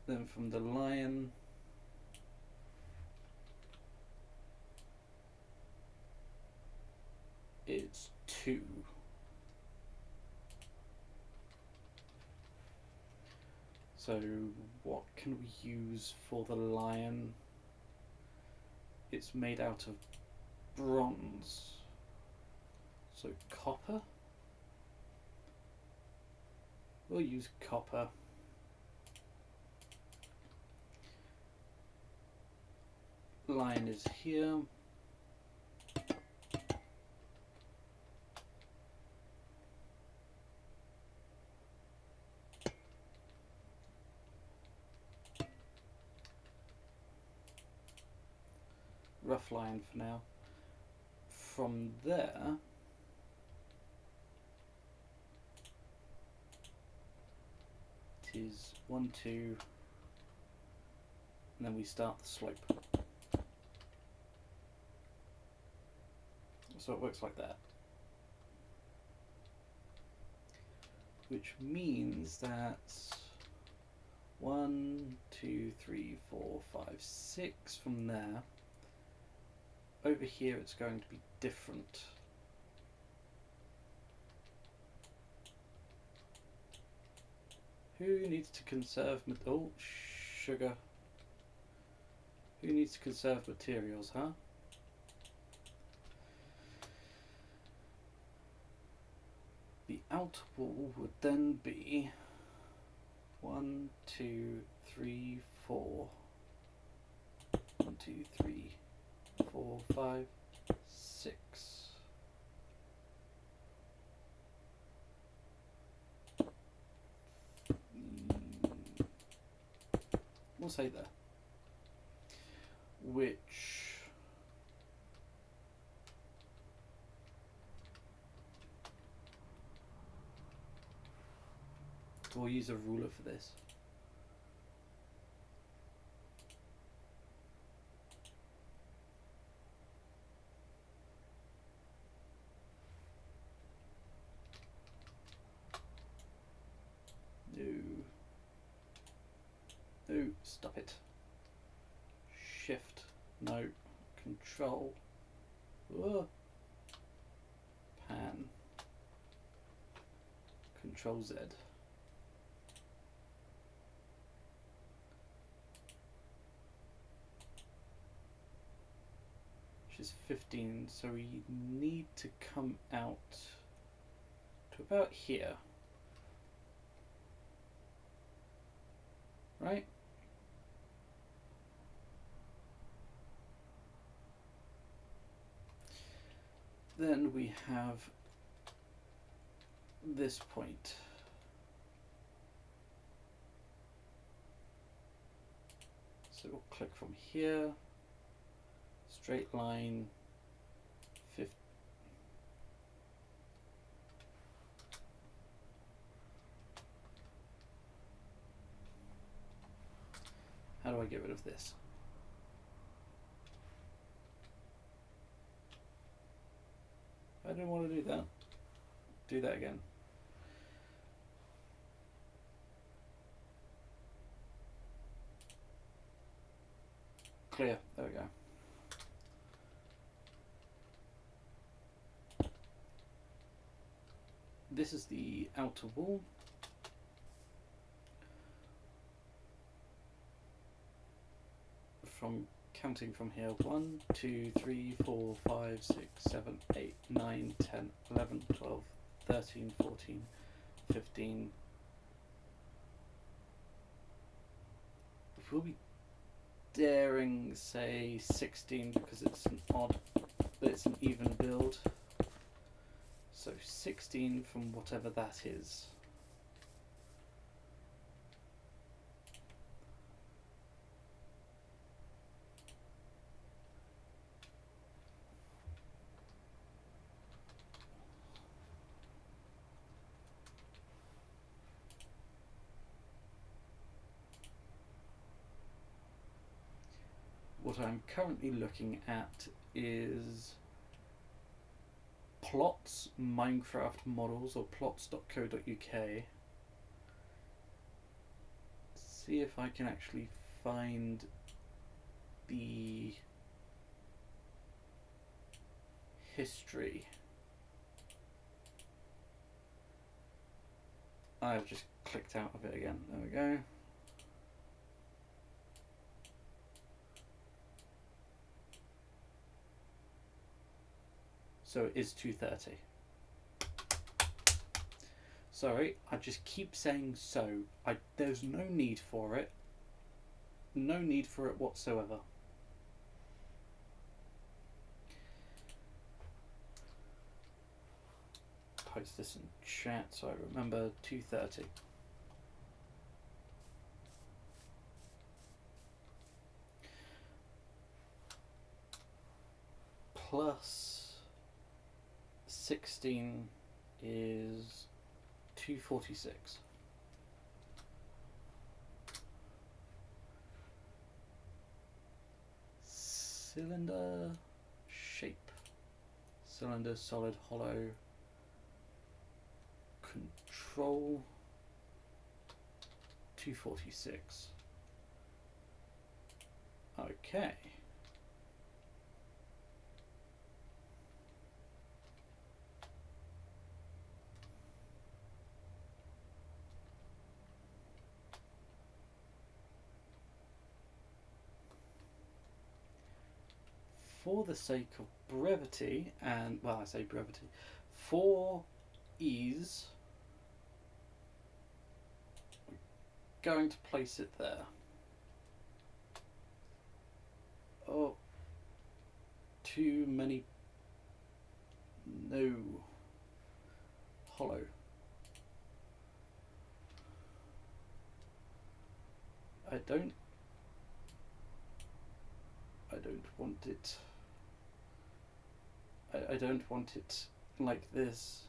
Then from the lion, it's 2. So what can we use for the lion? It's made out of bronze. So copper? We'll use copper. Lion is here. Rough line for now. From there, it is 1, 2, and then we start the slope. So it works like that. Which means that 1, 2, 3, 4, 5, 6 from there. Over here it's going to be different. Who needs to conserve sugar. Who needs to conserve materials, huh? The outer wall would then be 1, 2, 3, 4. 1, 2, 3, 4, 5, 6. We'll say there. Which we'll use a ruler for this. No, stop it. Shift, no, Control, pan, Control Z. Which is 15, so we need to come out to about here. Right? Then we have this point. So we'll click from here, straight line, 50. How do I get rid of this? I didn't want to do that. Do that again. Clear. There we go. This is the outer wall. From counting from here, 1, 2, 3, 4, 5, 6, 7, 8, 9, 10, 11, 12, 13, 14, 15. We'll be daring say 16 because it's an even build. So 16 from whatever that is. What I'm currently looking at is plots Minecraft models or plots.co.uk. See if I can actually find the history. I've just clicked out of it again. There we go. So it is 2:30. Sorry, I just keep saying so. There's no need for it. No need for it whatsoever. Post this in chat so I remember 2:30. Plus 16 is 246. Cylinder shape. Cylinder, solid, hollow. Control 246. Okay. For the sake of brevity, and well, I say brevity, for ease, we're going to place it there. Oh, too many. No. Hollow. I don't want it. I don't want it like this.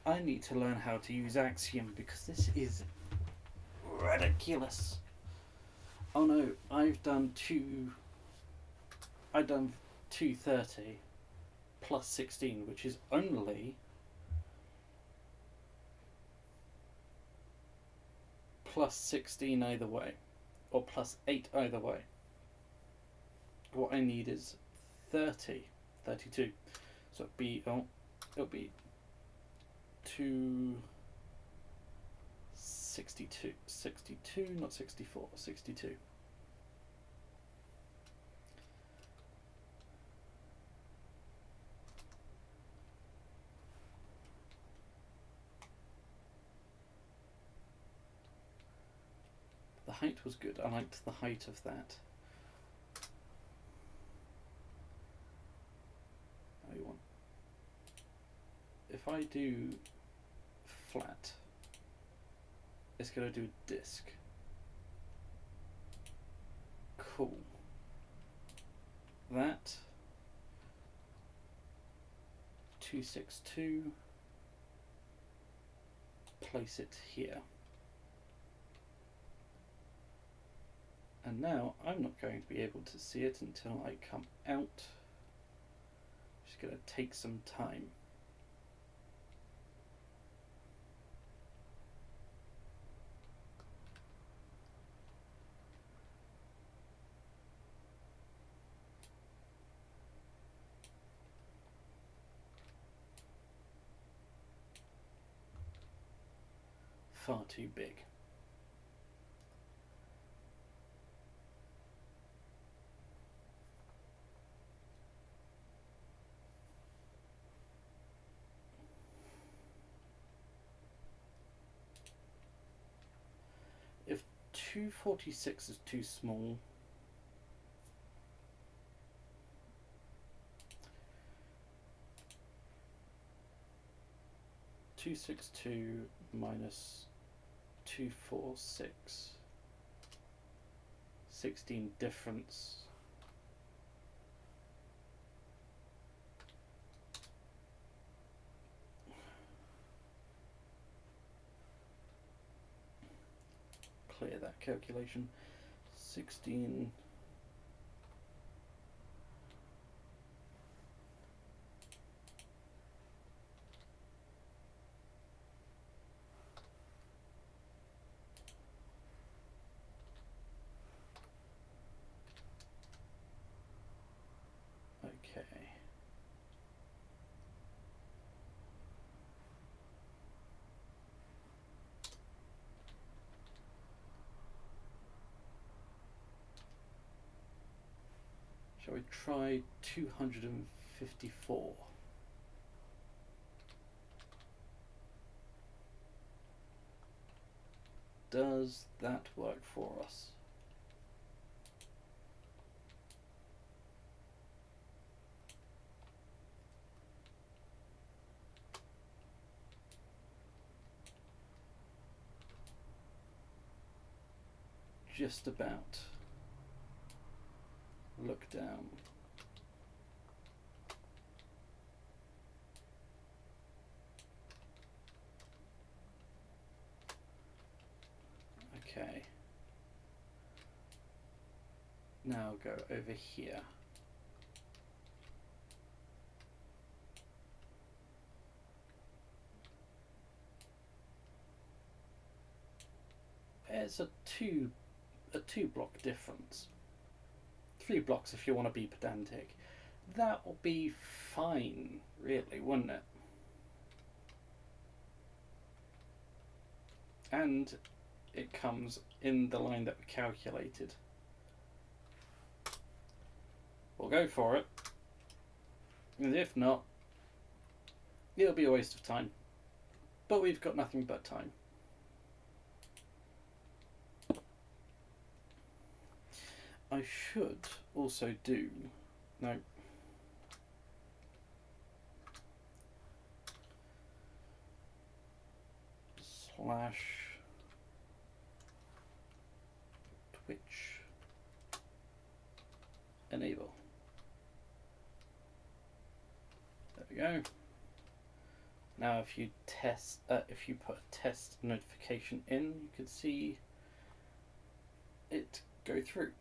I need to learn how to use Axiom because this is ridiculous. Oh no, I've done 230 plus 16, which is only plus 16 either way, or plus 8 either way. What I need is 32. So it'll be 262, 62, not 64, 62. The height was good. I liked the height of that. If I do flat, it's going to do disc. Cool. That 262. Place it here. And now I'm not going to be able to see it until I come out. It's going to take some time. Far too big. If 246 is too small, (262) minus 246, 16 difference. calculation. 16. Okay. Shall we try 254? Does that work for us? Just about. Look down. Okay. Now go over here. It's a two block difference. 3 blocks if you want to be pedantic. That will be fine, really, wouldn't it? And it comes in the line that we calculated. We'll go for it. And if not, it'll be a waste of time. But we've got nothing but time. I should also do... No. / Twitch enable. There we go. Now if you put a test notification in, you could see it go through.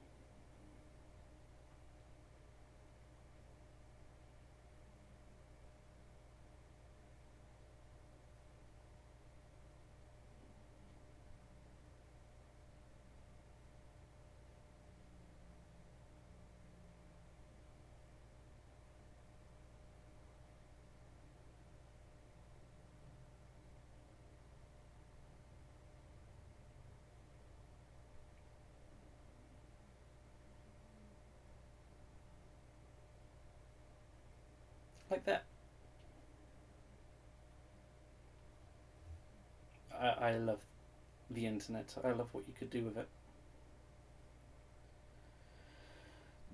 Like that. I love the internet. I love what you could do with it.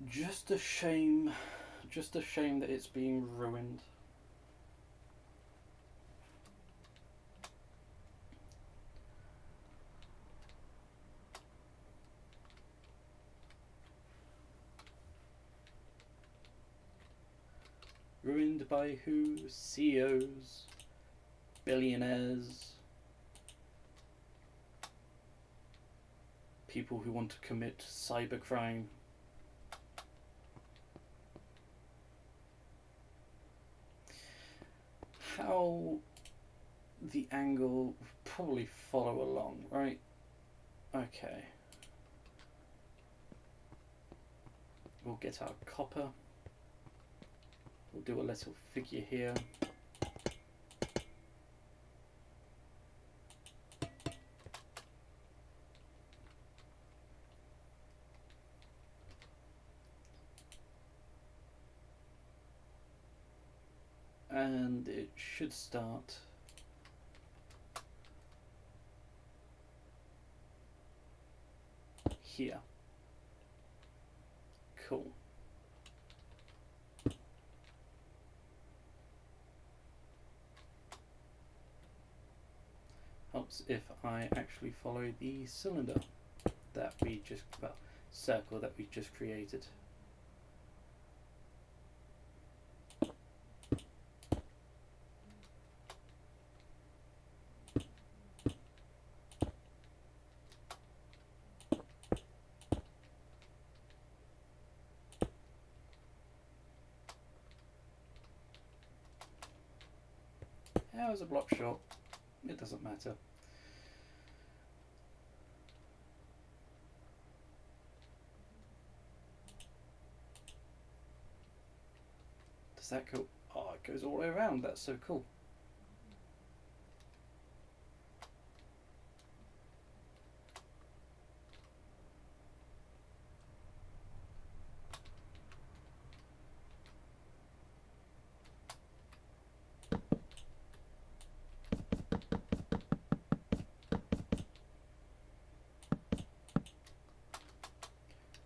Just a shame that it's being ruined. Ruined by who? CEOs, billionaires, people who want to commit cybercrime. How the angle probably follow along, right? Okay. We'll get our copper. We'll do a little figure here. And it should start here. Cool. Helps if I actually follow the cylinder that we just, well, circle that we just created. I was a block short. It doesn't matter. Does that go? Oh, it goes all the way around. That's so cool.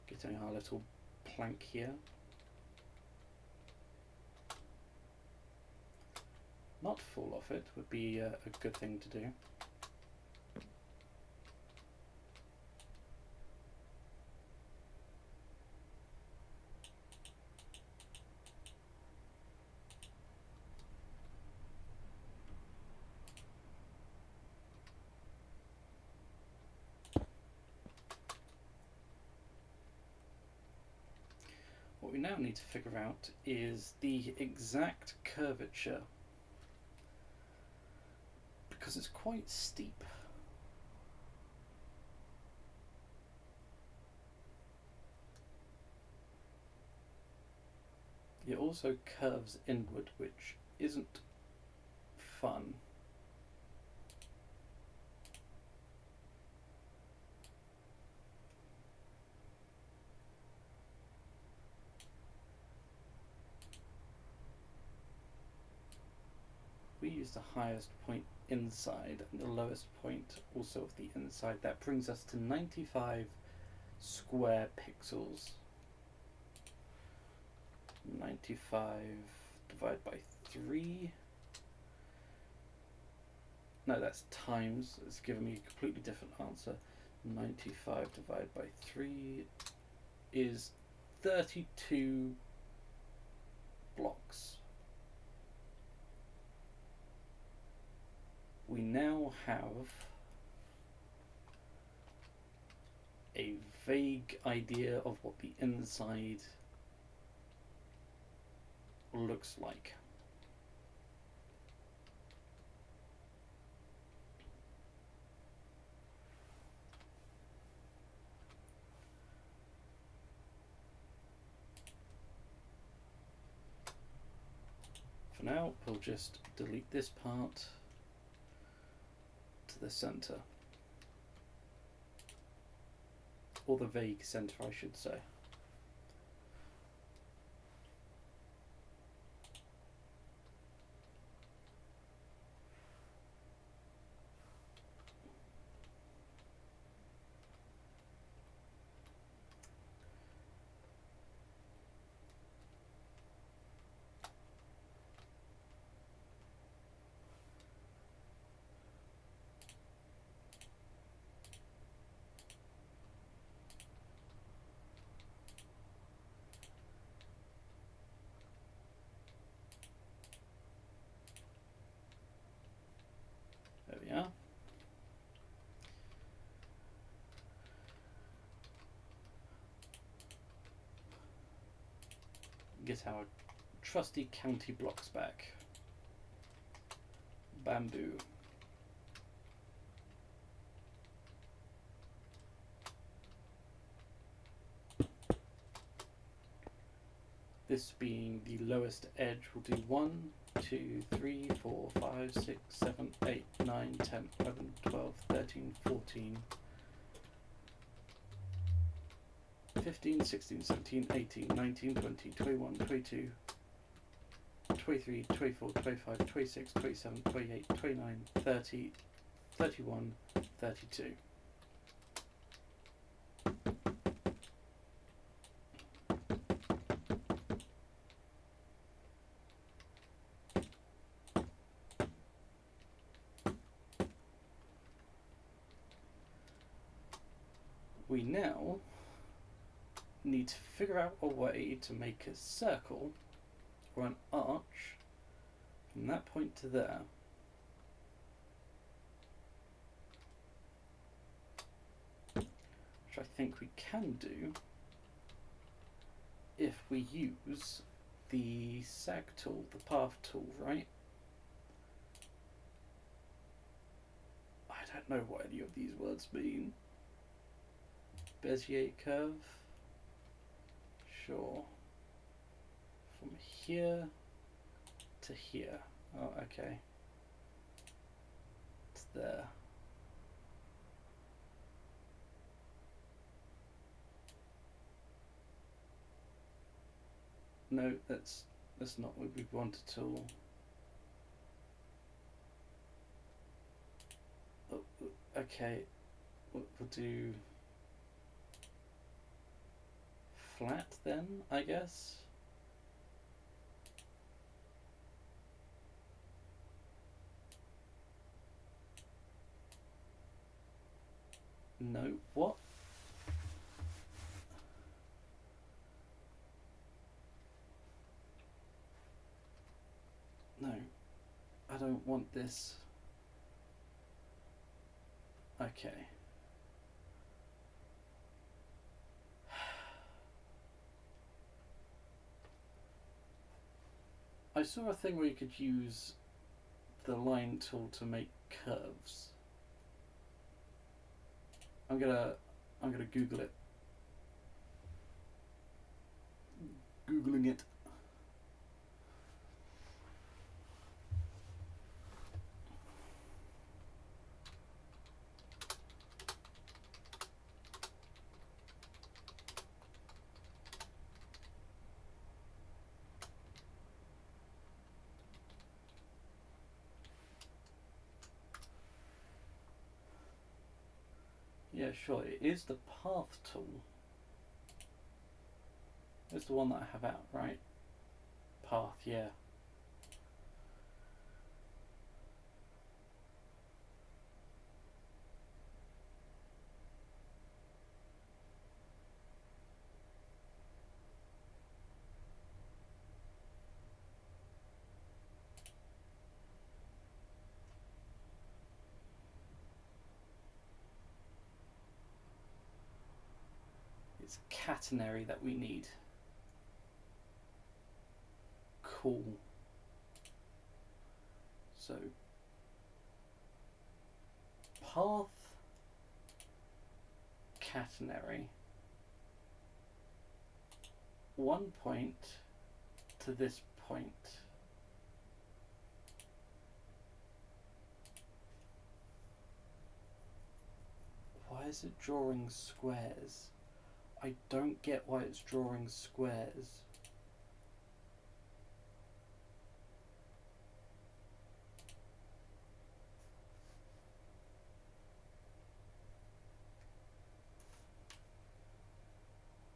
Getting our little plank here. Not fall off it would be a good thing to do. What we now need to figure out is the exact curvature, because it's quite steep. It also curves inward, which isn't fun. We use the highest point inside and the lowest point also of the inside. That brings us to 95 square pixels. 95 divided by 3. No, that's times. It's giving me a completely different answer. 95 divided by 3 is 32 blocks. We now have a vague idea of what the inside looks like. For now, we'll just delete this part to the center, or the vague center, I should say. There we are. Get our trusty county blocks back. Bamboo. This being the lowest edge, we'll do 1, 2, 3, 4, 5, 6, 7, 8, 9, 10, 11, 12, 13, 14, 15, 16, 17, 18, 19, 20, 21, 22, 23, 24, 25, 26, 27, 28, 29, 30, 31, 32. We now need to figure out a way to make a circle or an arch from that point to there. Which I think we can do if we use the sag tool, the path tool, right? know what any of these words mean. Bezier curve. Sure. From here to here. Oh, okay. It's there. No, that's not what we want at all. Oh, okay, we'll do flat then, I guess. No, what? No, I don't want this. Okay. I saw a thing where you could use the line tool to make curves. I'm gonna Google it. Googling it. Yeah, sure. It is the path tool. It's the one that I have out, right? Path, yeah. It's catenary that we need. Cool. So, path catenary. 1 point to this point. Why is it drawing squares? I don't get why it's drawing squares.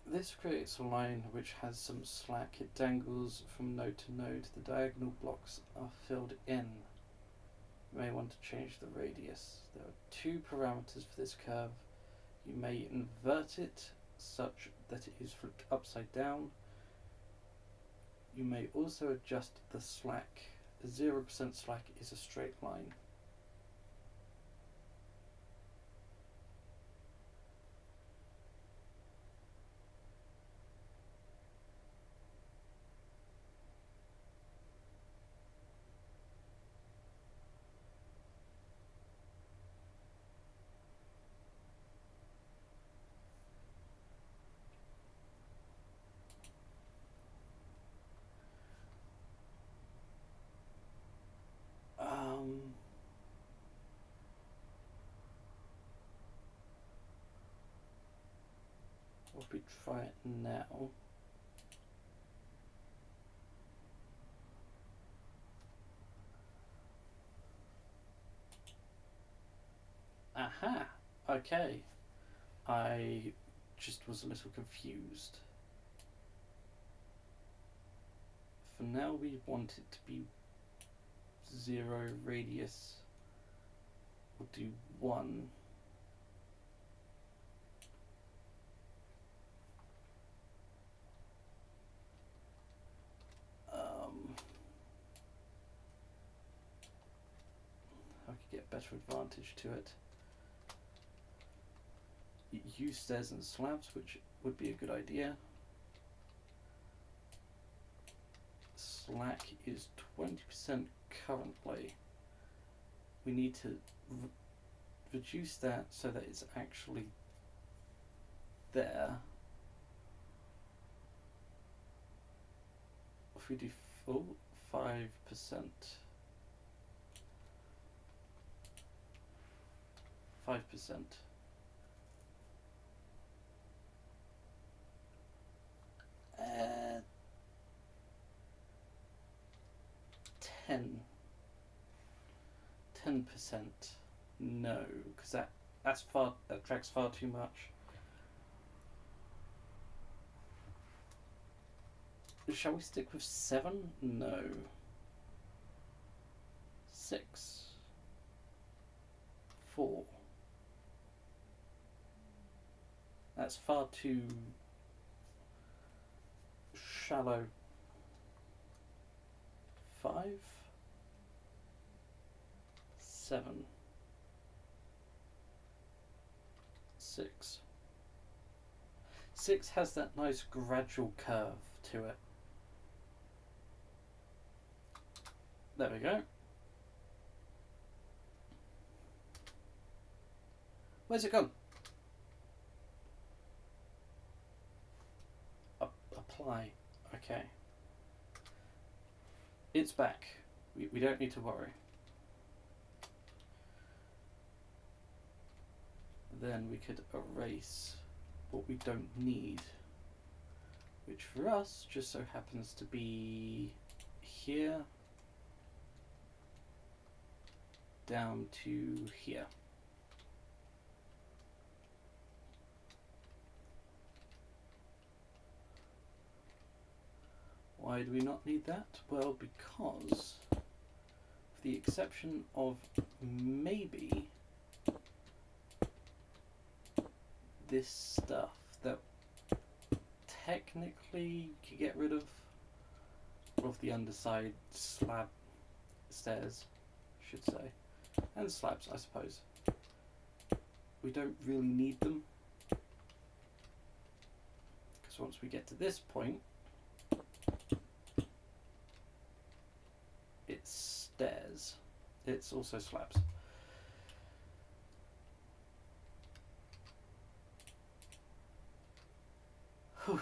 This creates a line which has some slack. It dangles from node to node. The diagonal blocks are filled in. You may want to change the radius. There are 2 parameters for this curve. You may invert it such that it is flipped upside down. You may also adjust the slack. 0% slack is a straight line. If we try it now. Aha! Okay. I just was a little confused. For now we want it to be 0 radius. We'll do 1. I could get better advantage to it. Use stairs and slabs, which would be a good idea. Slack is 20% currently. We need to reduce that so that it's actually there. If we do full 5%, 5%, 10%. No, because that tracks far too much. Shall we stick with 7? No. 6. 4. That's far too shallow. 5. 7. 6. 6 has that nice gradual curve to it. There we go. Where's it gone? Apply. Okay. It's back. We don't need to worry. Then we could erase what we don't need, which for us just so happens to be here down to here. Why do we not need that? Well, because, with the exception of maybe this stuff that technically you get rid of the underside slab stairs, I should say, and slabs, I suppose. We don't really need them, because once we get to this point, it's stairs. It's also slabs. Whew.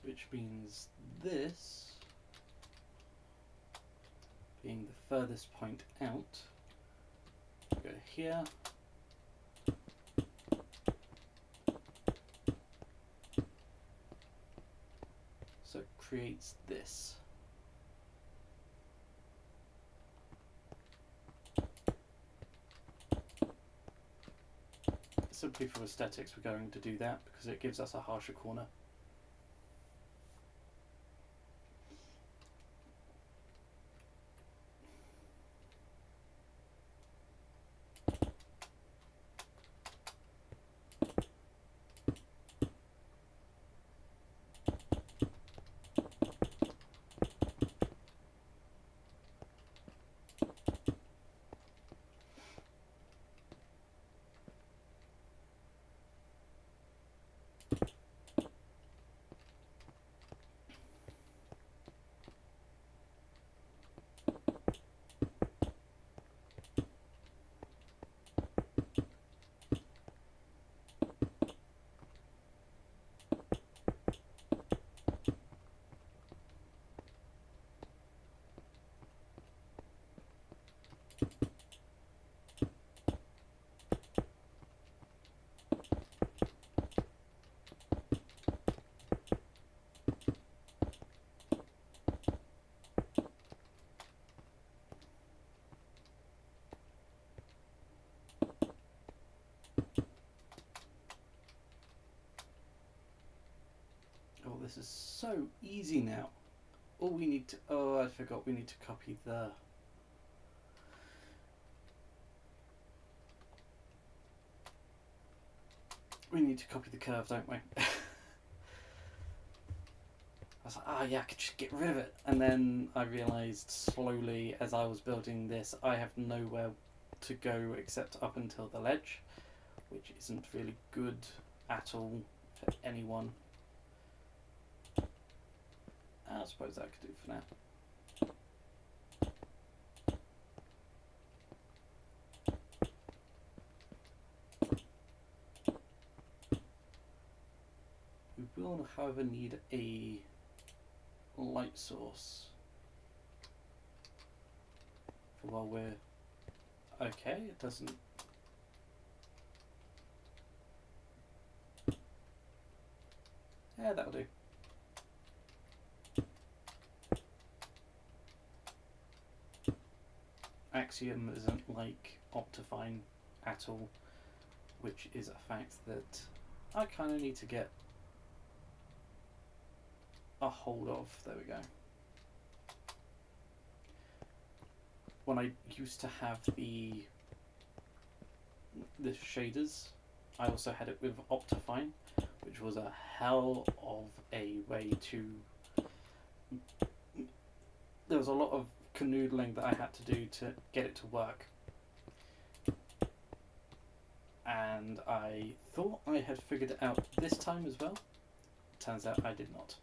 Which means this being the furthest point out, go here, so it creates this. Simply for aesthetics we're going to do that because it gives us a harsher corner. Oh, this is so easy now. All we need to, oh, I forgot we need to copy the, we need to copy the curve, don't we? I was like, oh yeah, I could just get rid of it. And then I realised slowly as I was building this, I have nowhere to go except up until the ledge, which isn't really good at all for anyone. I suppose that could do for now. We will, however, need a light source for while we're okay. It doesn't. Yeah, that'll do. Axiom isn't like Optifine at all, which is a fact that I kind of need to get a hold of. There we go. When I used to have the shaders, I also had it with Optifine, which was a hell of a way to. There was a lot of canoodling that I had to do to get it to work, and I thought I had figured it out this time as well. Turns out I did not.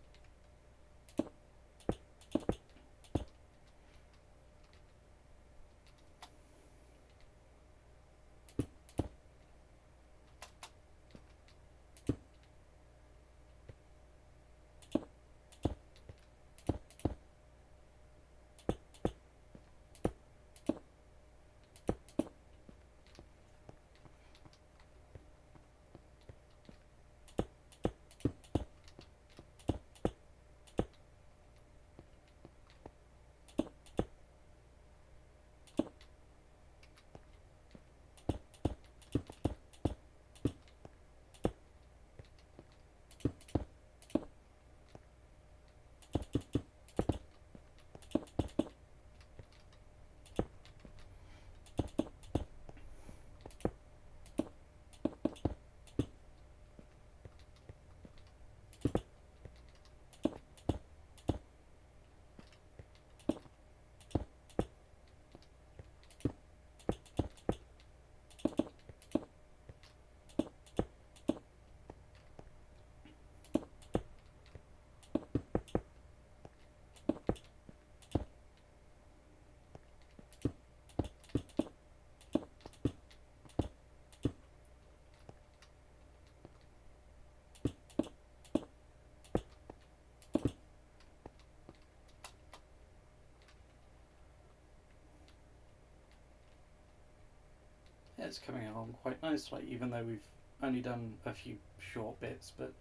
It's coming along quite nicely, even though we've only done a few short bits, but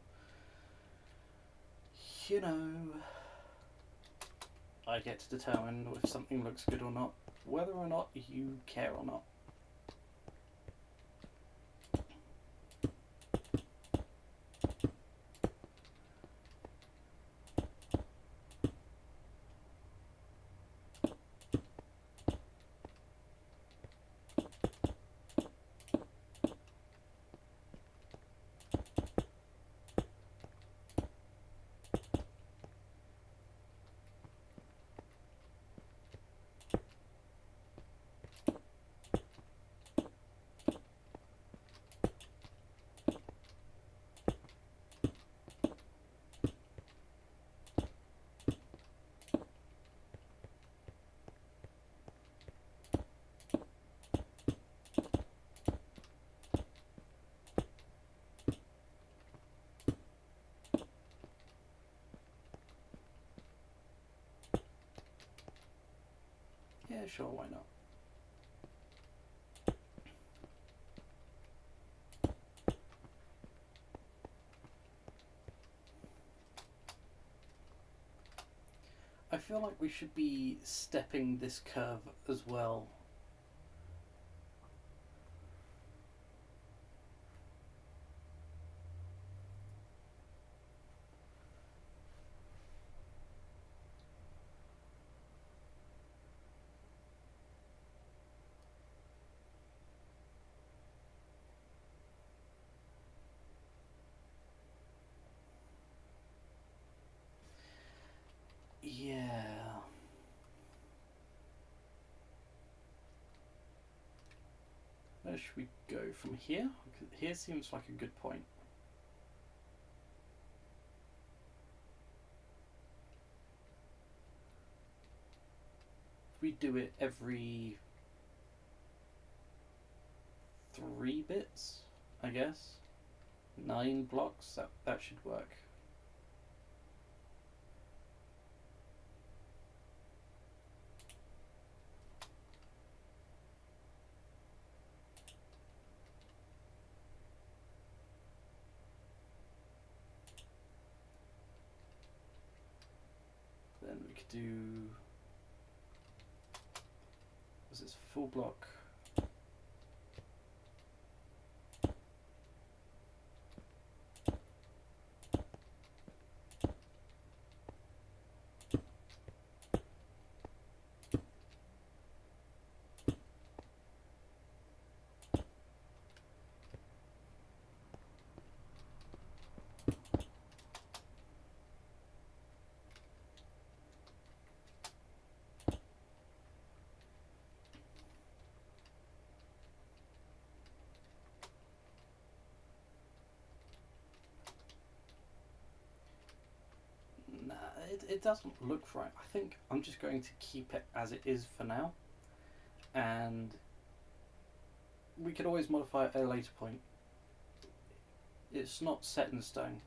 you know, I get to determine if something looks good or not, whether or not you care or not. Yeah, sure, why not? I feel like we should be stepping this curve as well. Yeah. should we go from here? Here seems like a good point. We do it every 3 bits, I guess. 9 blocks, that should work. Then we could do, was this full block? It doesn't look right. I think I'm just going to keep it as it is for now, and we could always modify it at a later point. It's not set in stone.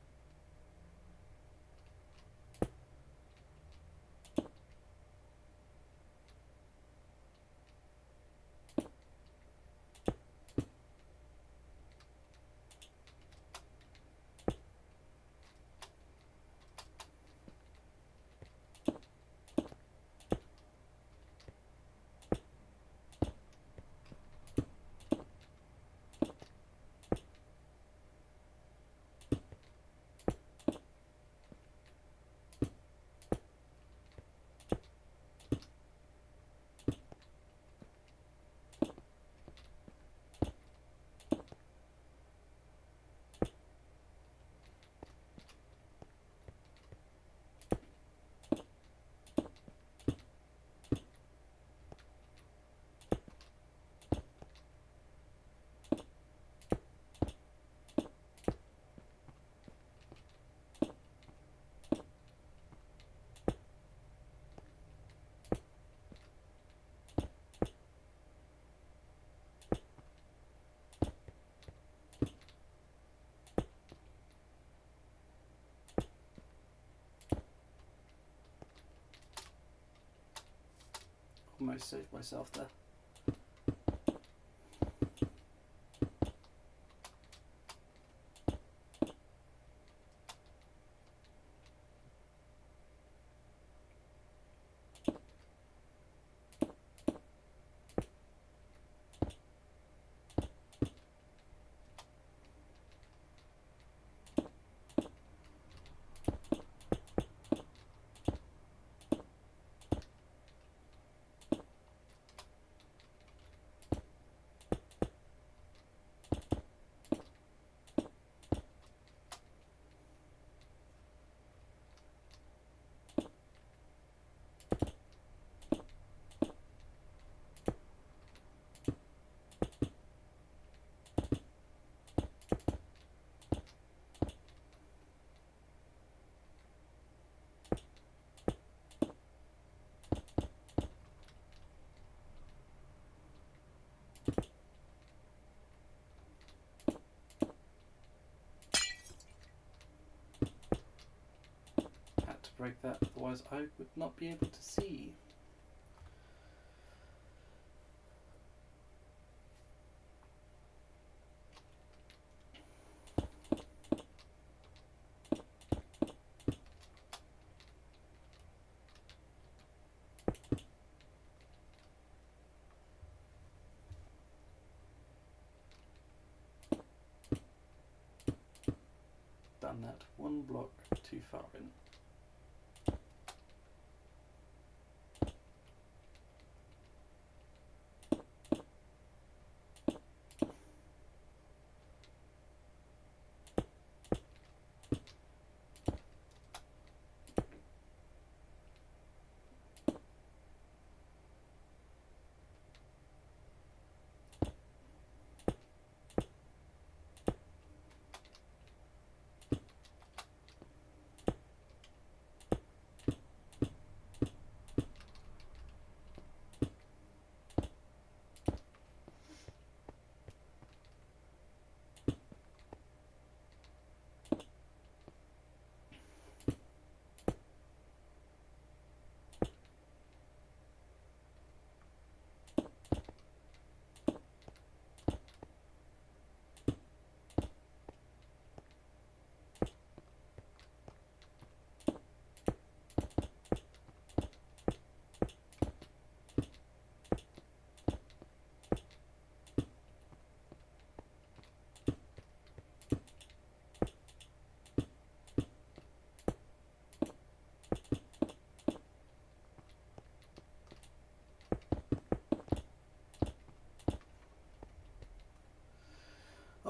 Almost saved myself there. Break that, otherwise I would not be able to see. Done that one block too far in.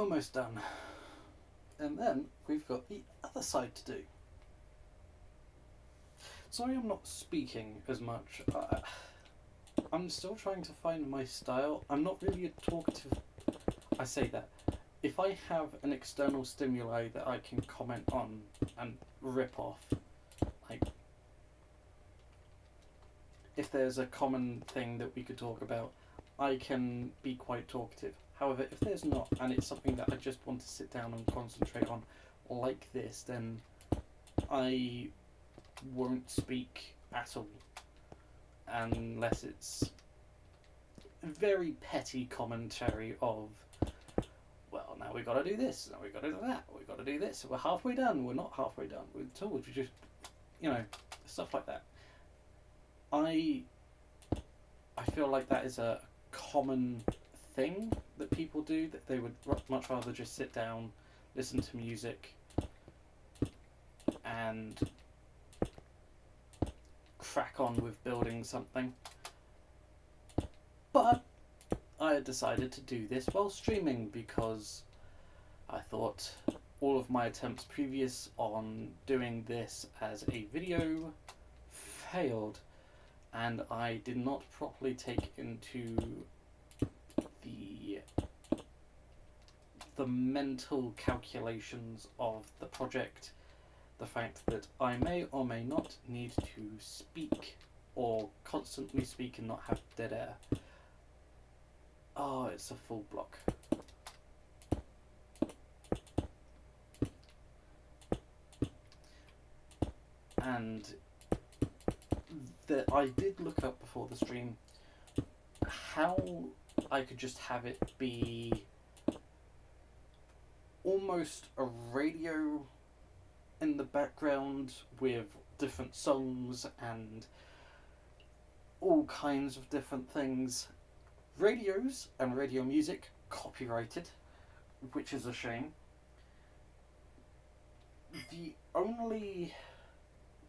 almost done. And then we've got the other side to do. Sorry I'm not speaking as much. I'm still trying to find my style. I'm not really a talkative... I say that. If I have an external stimuli that I can comment on and rip off, like, if there's a common thing that we could talk about, I can be quite talkative. However, if there's not, and it's something that I just want to sit down and concentrate on like this, then I won't speak at all. Unless it's very petty commentary of, well, now we've got to do this, now we've got to do that, we've got to do this, we're halfway done, we're not halfway done, we're told, we just, stuff like that. I feel like that is a common thing that people do, that they would much rather just sit down, listen to music, and crack on with building something. But I had decided to do this while streaming because I thought all of my attempts previous on doing this as a video failed, and I did not properly take into the mental calculations of the project, the fact that I may or may not need to speak or constantly speak and not have dead air. Oh, it's a full block. And that I did look up before the stream how I could just have it be almost a radio in the background with different songs and all kinds of different things. Radios and radio music copyrighted, which is a shame. The only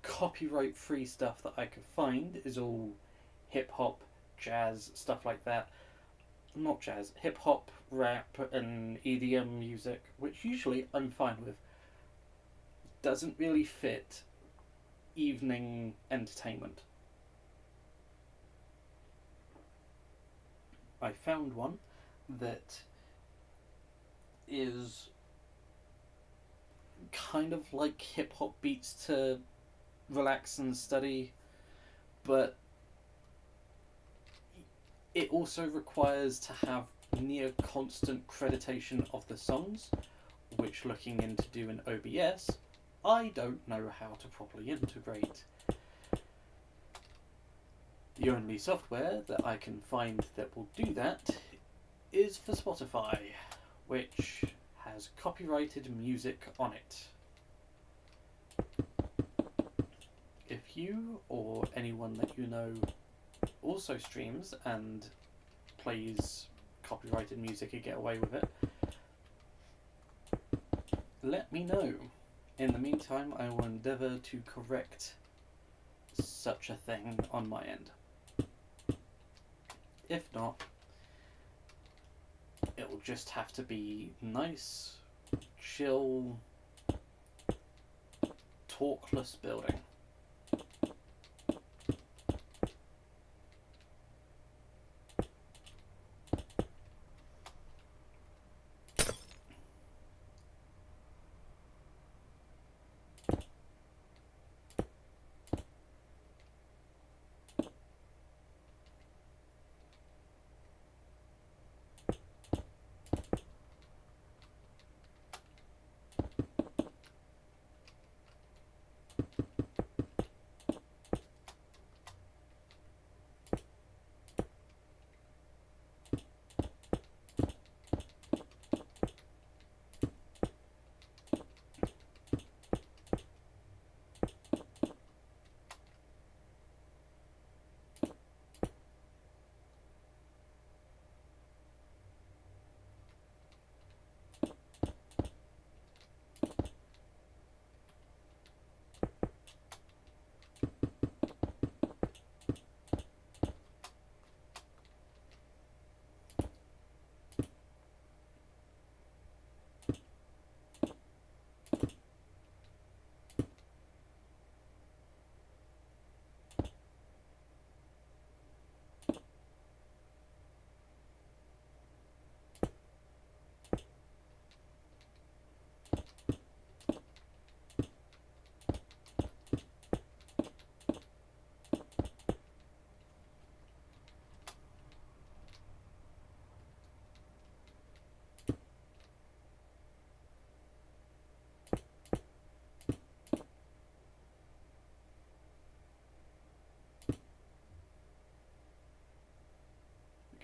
copyright free stuff that I could find is all hip hop, jazz, stuff like that. Not jazz, hip hop, rap, and EDM music, which usually I'm fine with. Doesn't really fit evening entertainment. I found one that is kind of like hip hop beats to relax and study, but it also requires to have near constant creditation of the songs, which, looking into doing OBS, I don't know how to properly integrate. The only software that I can find that will do that is for Spotify, which has copyrighted music on it. If you or anyone that you know also streams and plays copyrighted music and get away with it, let me know. In the meantime, I will endeavour to correct such a thing on my end. If not, it will just have to be nice, chill, talkless building.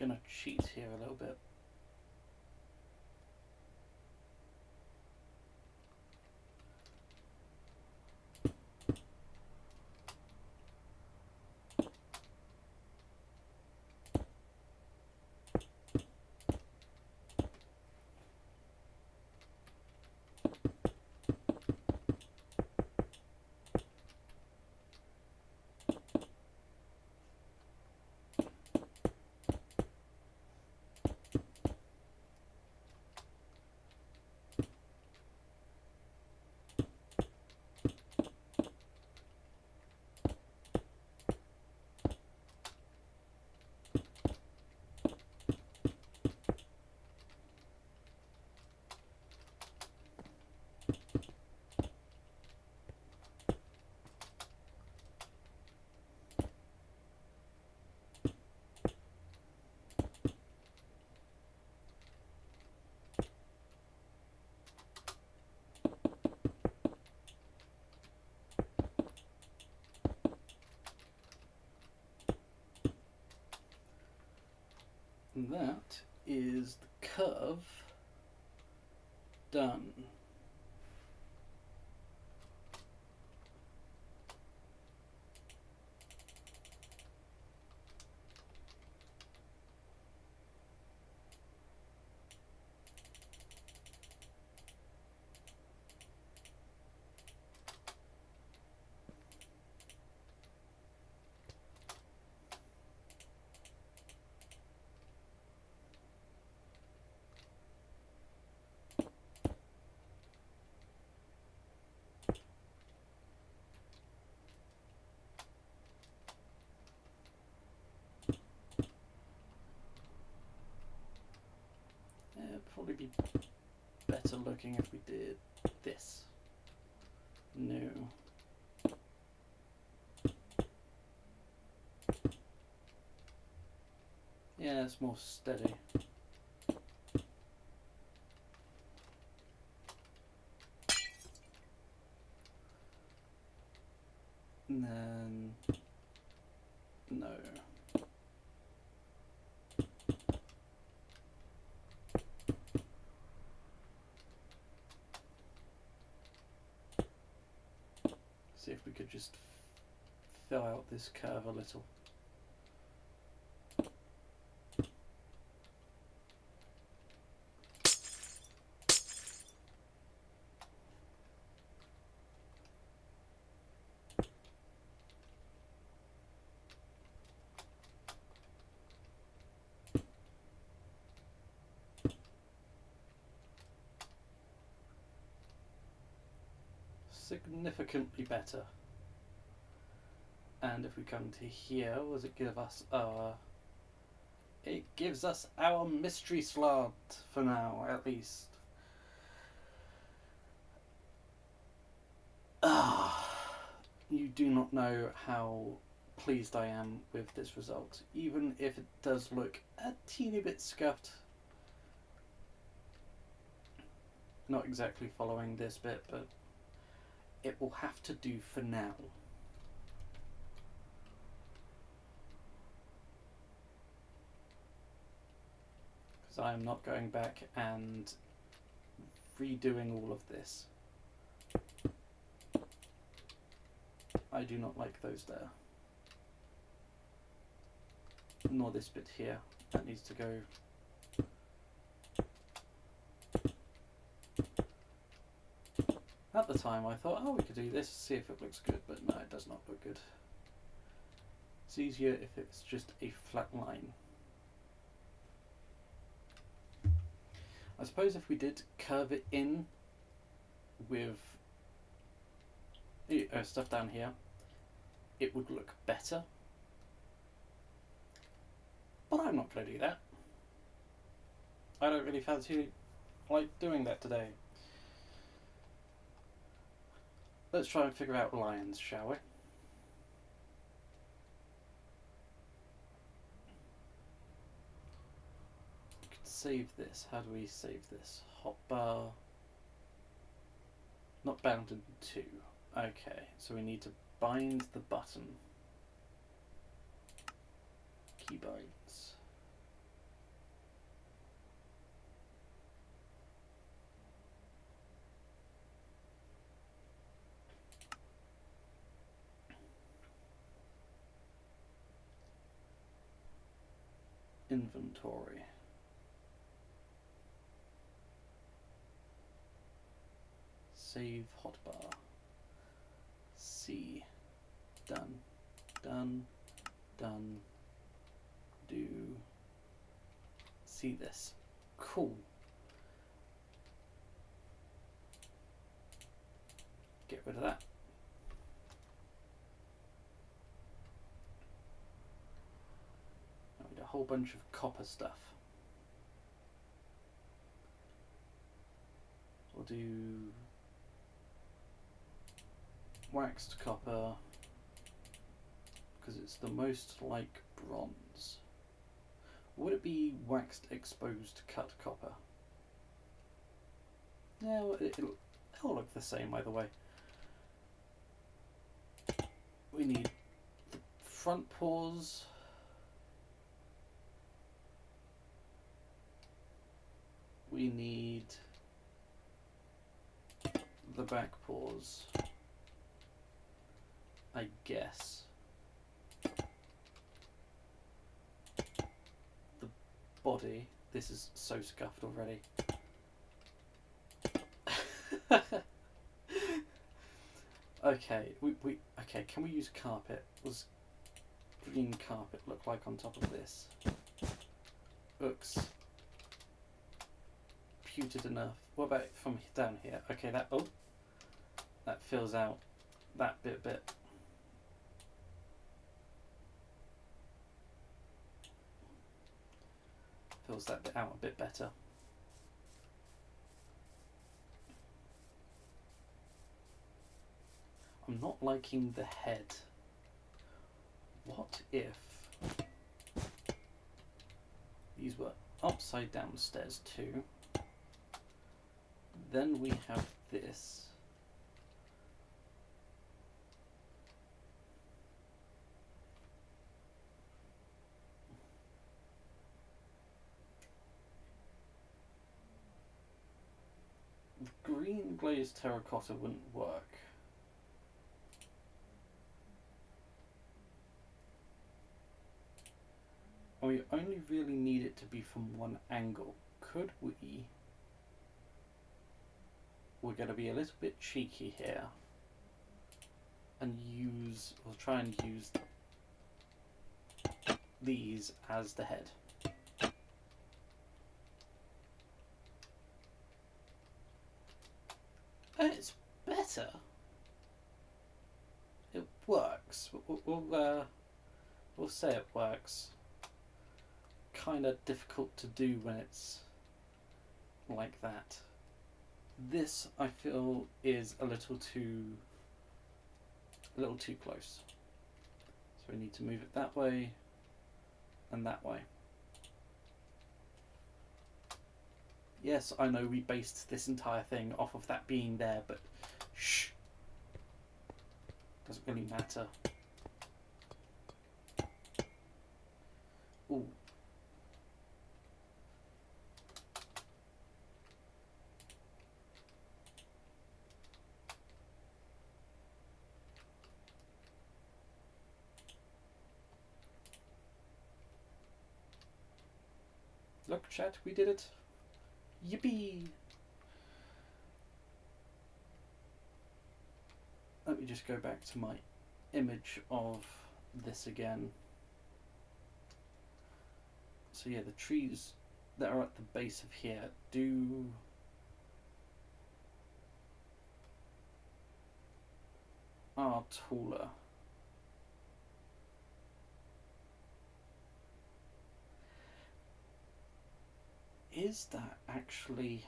gonna cheat here a little bit. And that is the curve done. It'd probably be better looking if we did this. No. Yeah, it's more steady. And then no. See if we could just fill out this curve a little. Significantly better. And if we come to here, what does it give us? It gives us our mystery slot for now, at least. You do not know how pleased I am with this result, even if it does look a teeny bit scuffed. Not exactly following this bit, but it will have to do for now. Because I am not going back and redoing all of this. I do not like those there. Nor this bit here. That needs to go. At the time I thought, oh, we could do this, see if it looks good, but no, it does not look good. It's easier if it's just a flat line. I suppose if we did curve it in with stuff down here, it would look better. But I'm not going to do that. I don't really fancy doing that today. Let's try and figure out lines, shall we? We could save this. How do we save this? Hotbar. Not bounded to. Okay, so we need to bind the button. Keybinds. inventory. Save hotbar. C. Done. Done. Done. Do. See this. Cool. Get rid of that. I need a whole bunch of copper stuff. We'll do waxed copper because it's the most like bronze. Would it be waxed exposed cut copper? Yeah, well, it'll look the same either way. We need the front paws. We need the back paws, I guess. The body. This is so scuffed already. Okay, okay, can we use carpet? What does green carpet look like on top of this? Looks pewtered enough. What about from down here? Okay, that fills out that bit. Fills that bit out a bit better. I'm not liking the head. What if these were upside down stairs too? Then we have this. Green glazed terracotta wouldn't work. And we only really need it to be from one angle. Could we? We're going to be a little bit cheeky here and we'll try and use these as the head. And it's better. It works. We'll say it works. Kind of difficult to do when it's like that. This, I feel, is a little too close. So we need to move it that way and that way. Yes, I know we based this entire thing off of that being there, but shh. Doesn't really matter. Ooh. Look, chat, we did it. Yippee! Let me just go back to my image of this again. So yeah, the trees that are at the base of here are taller. Is that actually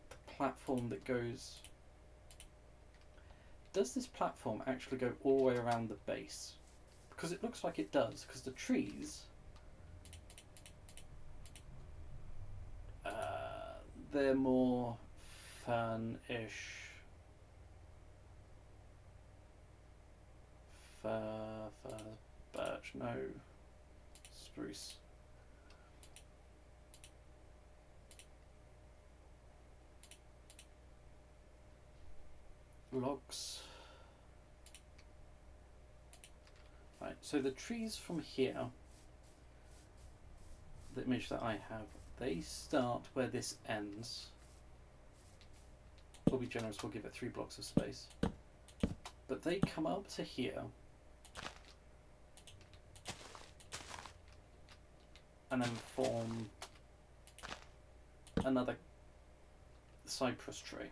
the platform that goes... Does this platform actually go all the way around the base? Because it looks like it does, because the trees... they're more fern-ish. Fir, birch, no. Spruce. Logs. Right, so the trees from here the image that I have, they start where this ends. We'll be generous, we'll give it 3 blocks of space. But they come up to here, and then form another cypress tree.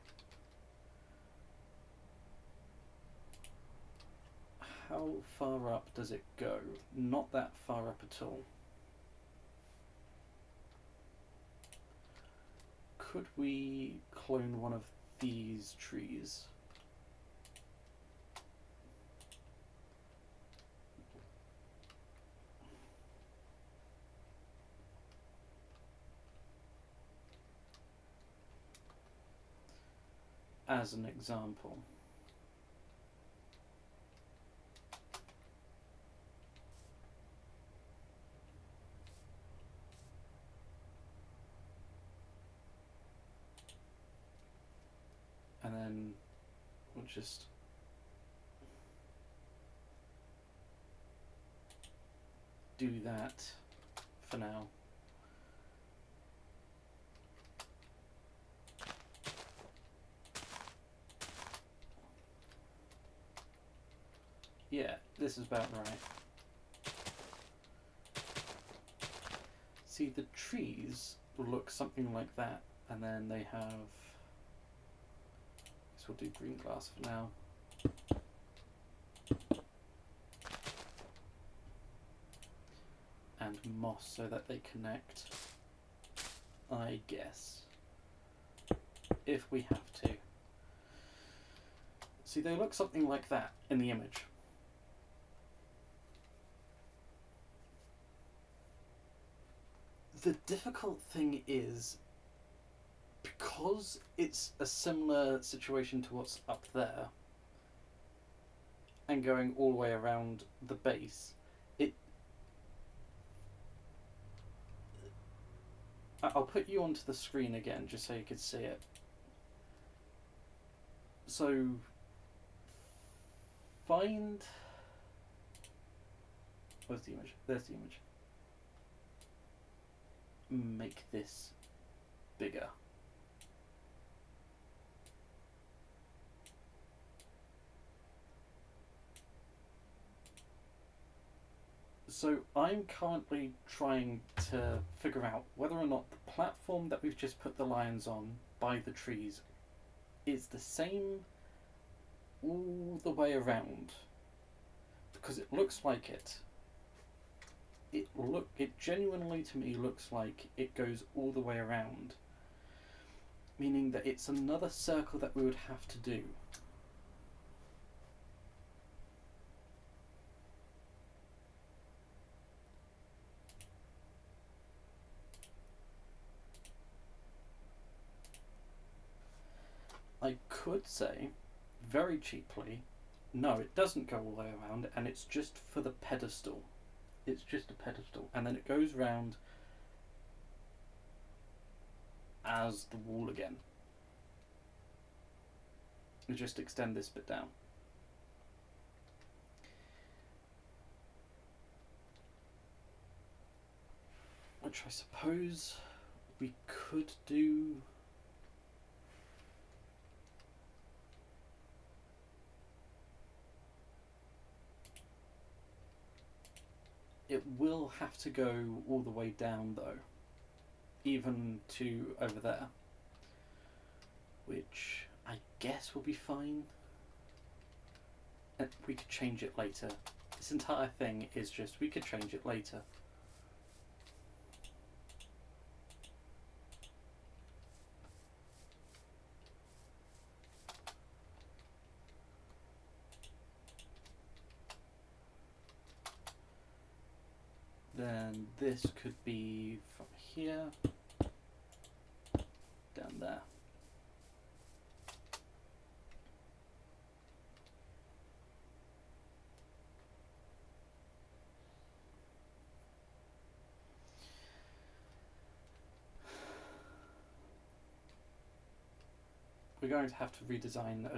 How far up does it go? Not that far up at all. Could we clone one of these trees? As an example. And then we'll just do that for now. Yeah, this is about right. See, the trees look something like that, and then they have... We'll do green glass for now. And moss so that they connect, I guess. If we have to. See, they look something like that in the image. The difficult thing is, because it's a similar situation to what's up there, and going all the way around the base, I'll put you onto the screen again just so you could see it. So, find... Where's the image? There's the image. Make this bigger. So I'm currently trying to figure out whether or not the platform that we've just put the lions on by the trees is the same all the way around, because it looks like it. It genuinely to me looks like it goes all the way around, meaning that it's another circle that we would have to do. I could say, very cheaply, no, it doesn't go all the way around, and it's just for the pedestal. It's just a pedestal, and then it goes round as the wall again. And just extend this bit down. Which I suppose we could do. It will have to go all the way down though, even to over there, which I guess will be fine. We could change it later. This entire thing is just, we could change it later. Then this could be from here down there. We're going to have to redesign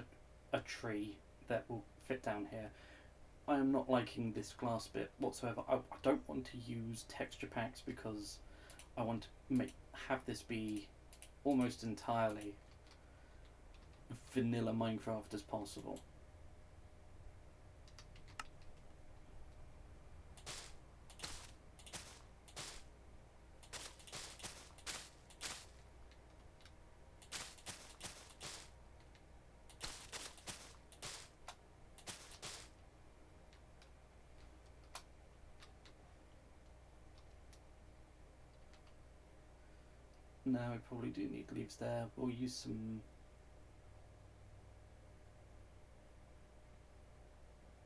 a tree that will fit down here. I am not liking this glass bit whatsoever. I don't want to use texture packs because I want to have this be almost entirely vanilla Minecraft as possible. Now I probably do need leaves there. We'll use some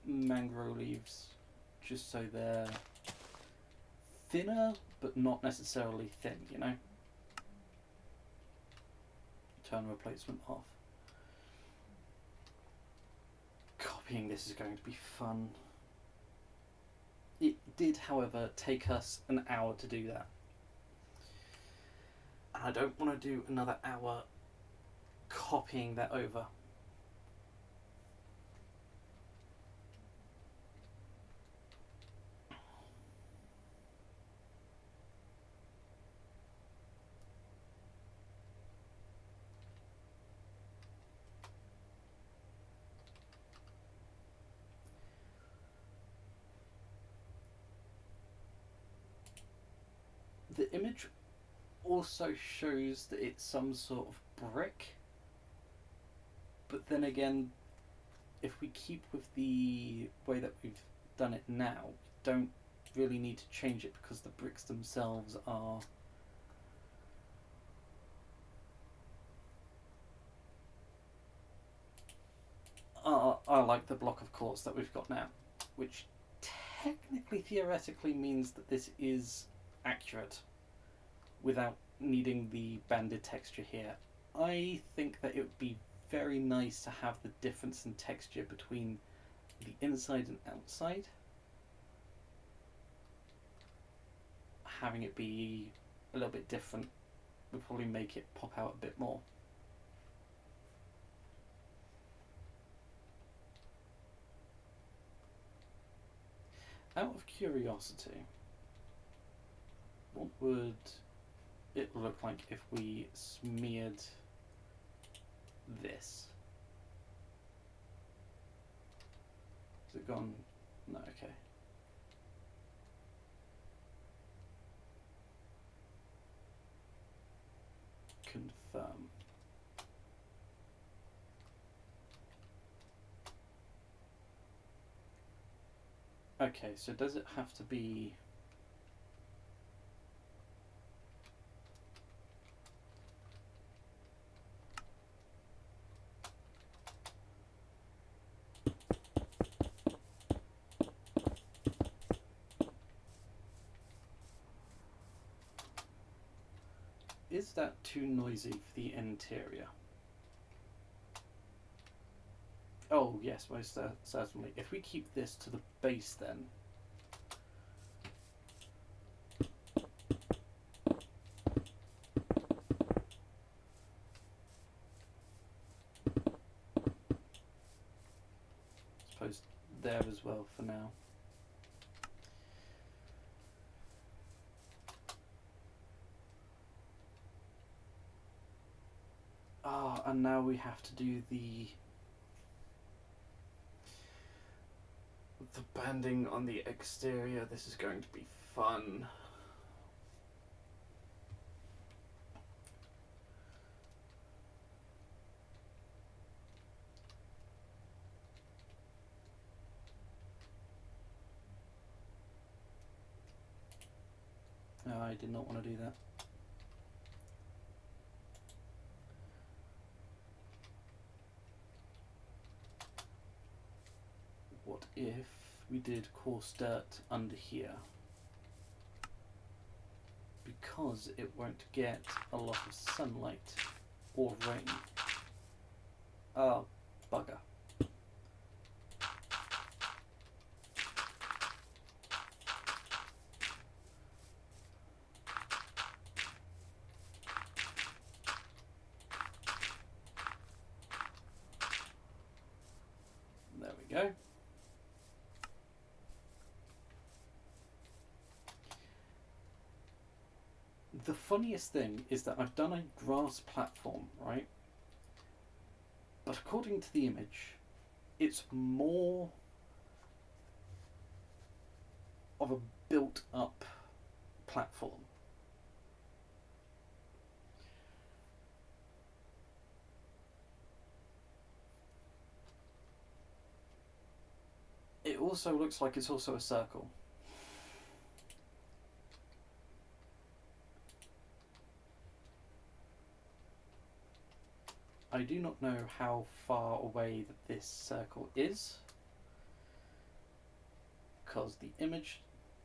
mangrove leaves just so they're thinner but not necessarily thin, you know? Turn replacement off. Copying this is going to be fun. It did, however, take us an hour to do that. And I don't want to do another hour copying that over. The image also shows that it's some sort of brick, but then again, if we keep with the way that we've done it now, we don't really need to change it because the bricks themselves are like the block of quartz that we've got now, which technically, theoretically means that this is accurate without needing the banded texture here. I think that it would be very nice to have the difference in texture between the inside and outside. Having it be a little bit different would probably make it pop out a bit more. Out of curiosity, what would it look like if we smeared this? Has it gone? No, okay. Confirm. Okay, so does it have to be... Is that too noisy for the interior? Oh yes, most certainly. If we keep this to the base then, I suppose there as well for now. And now we have to do the banding on the exterior. This is going to be fun. No, I did not want to do that. What if we did coarse dirt under here? Because it won't get a lot of sunlight or rain. Oh, bugger. There we go. The funniest thing is that I've done a grass platform, right? But according to the image, it's more of a built-up platform. It also looks like it's also a circle. I do not know how far away that this circle is, because the image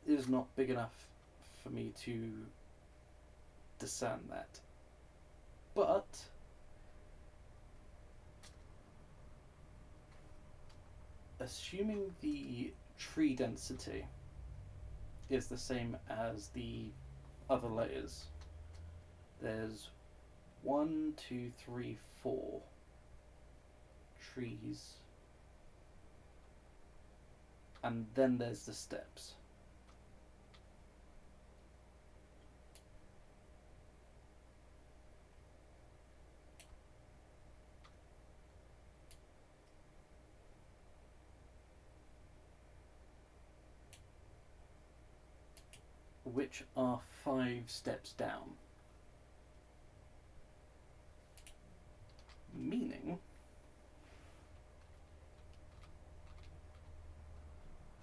is not big enough for me to discern that. But assuming the tree density is the same as the other layers, there's 1, 2, 3, 4 trees, and then there's the steps. Which are 5 steps down. Meaning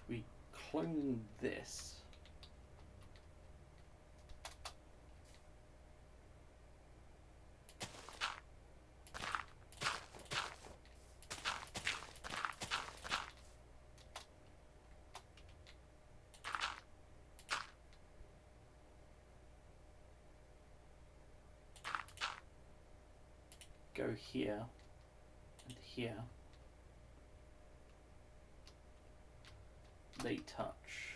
we clone this, go here and here, they touch,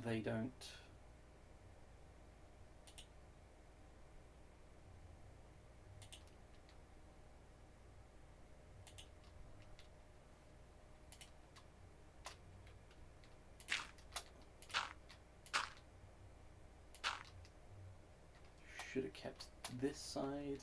they don't. Should have kept this side.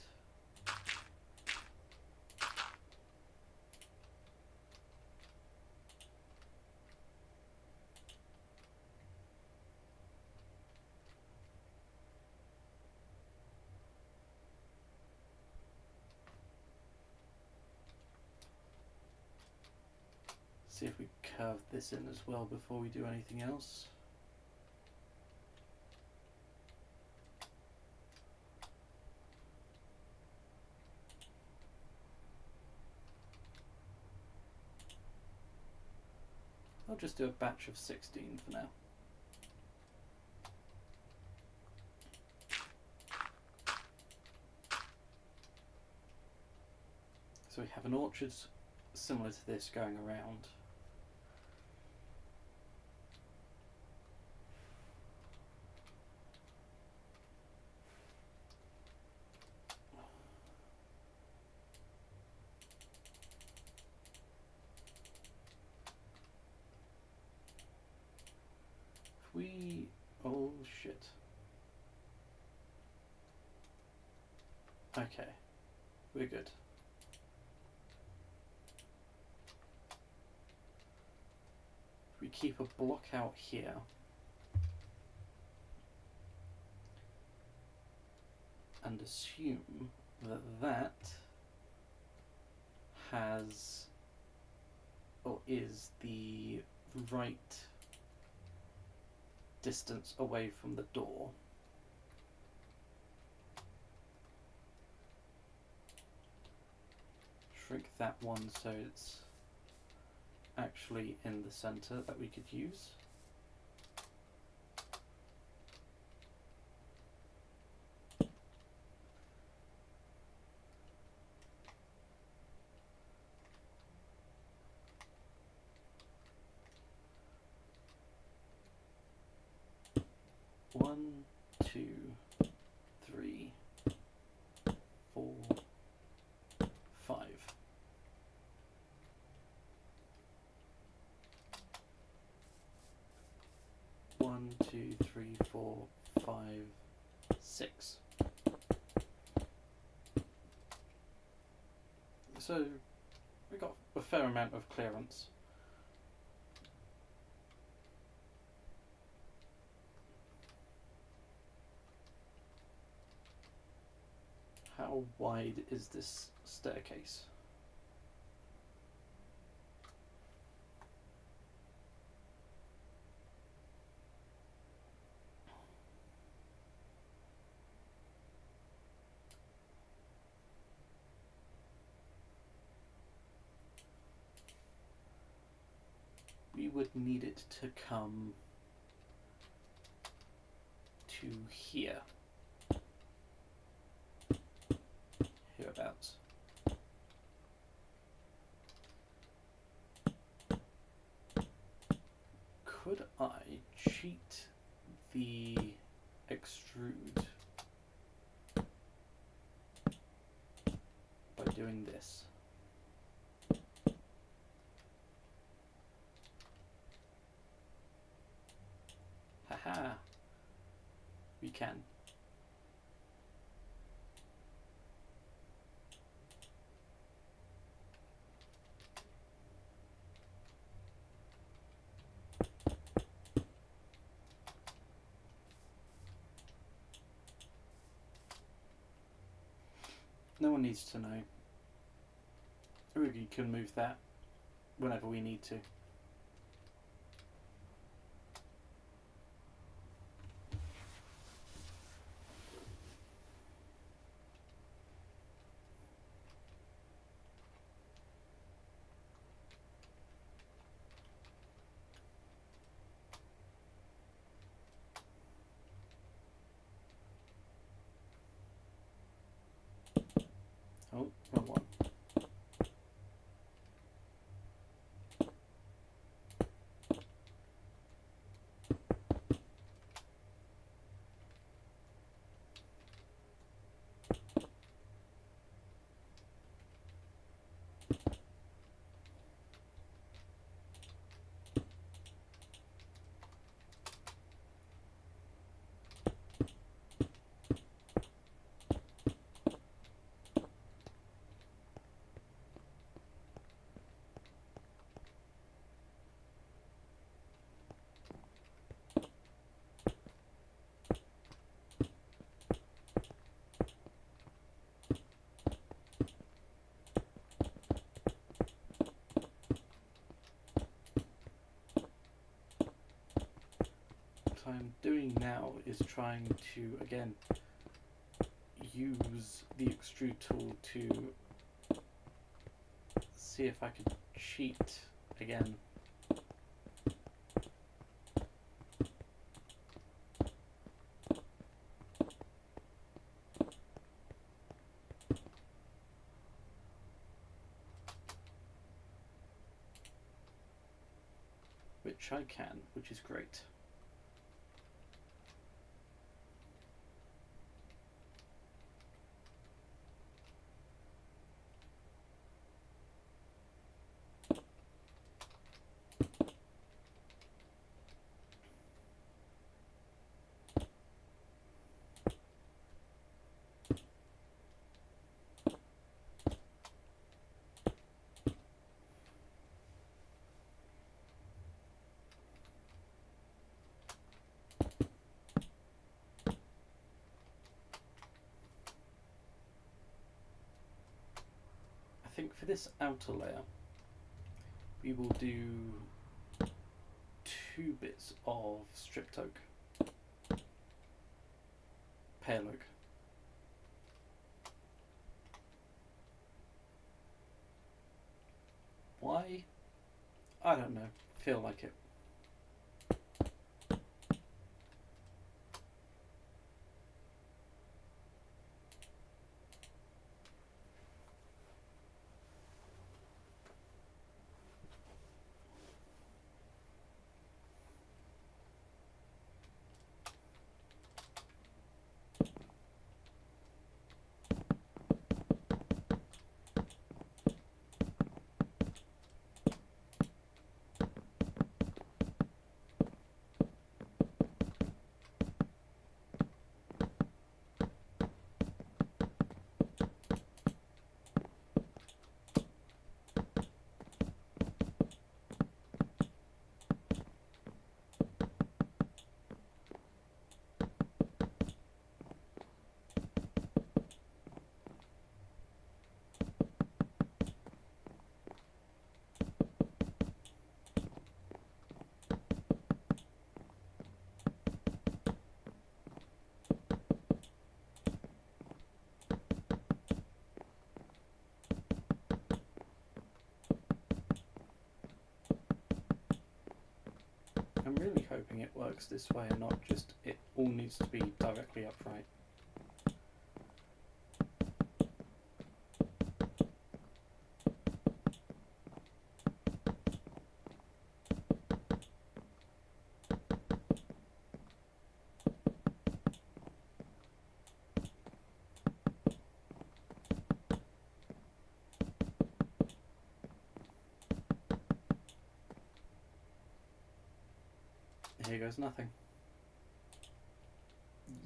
See if we curve this in as well before we do anything else. I'll just do a batch of 16 for now. So we have an orchard similar to this going around. Oh shit. Okay, we're good. We keep a block out here. And assume that that has or is the right distance away from the door. Shrink that one so it's actually in the center that we could use. One, 2, 3, 4, 5. One, 2, 3, 4, 5, 6. So we got a fair amount of clearance. How wide is this staircase? We would need it to come to here. Hereabouts. Could I cheat the extrude by doing this? Haha, we can. No one needs to know. We can move that whenever we need to. Oh, wrong one. What I'm doing now is trying to, again, use the extrude tool to see if I could cheat again. Which I can, which is great. I think for this outer layer, we will do 2 bits of stripped oak, pale oak. Why? I don't know. Feel like it. I'm really hoping it works this way and not just it all needs to be directly upright. Here goes nothing.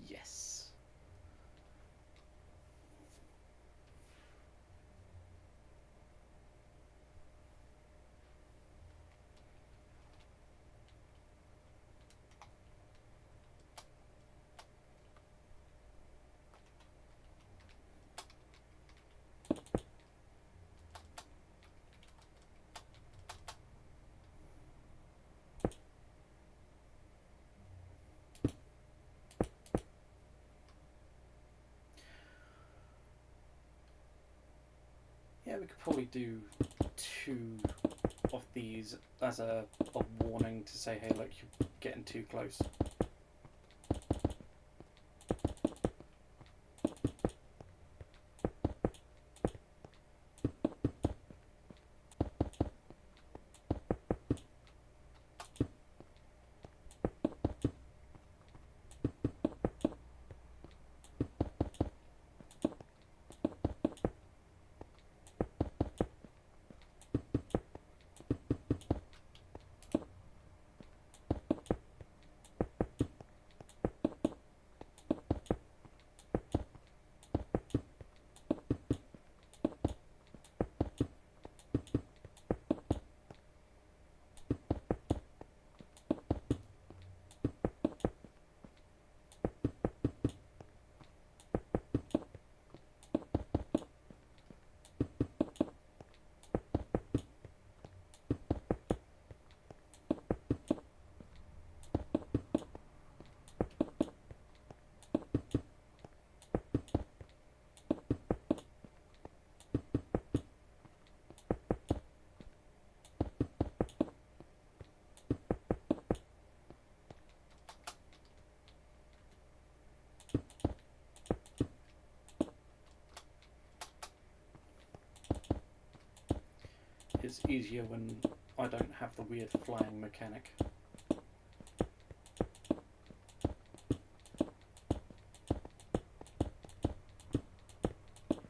Yes. Yeah, we could probably do 2 of these as a warning to say, hey, look, you're getting too close. It's easier when I don't have the weird flying mechanic.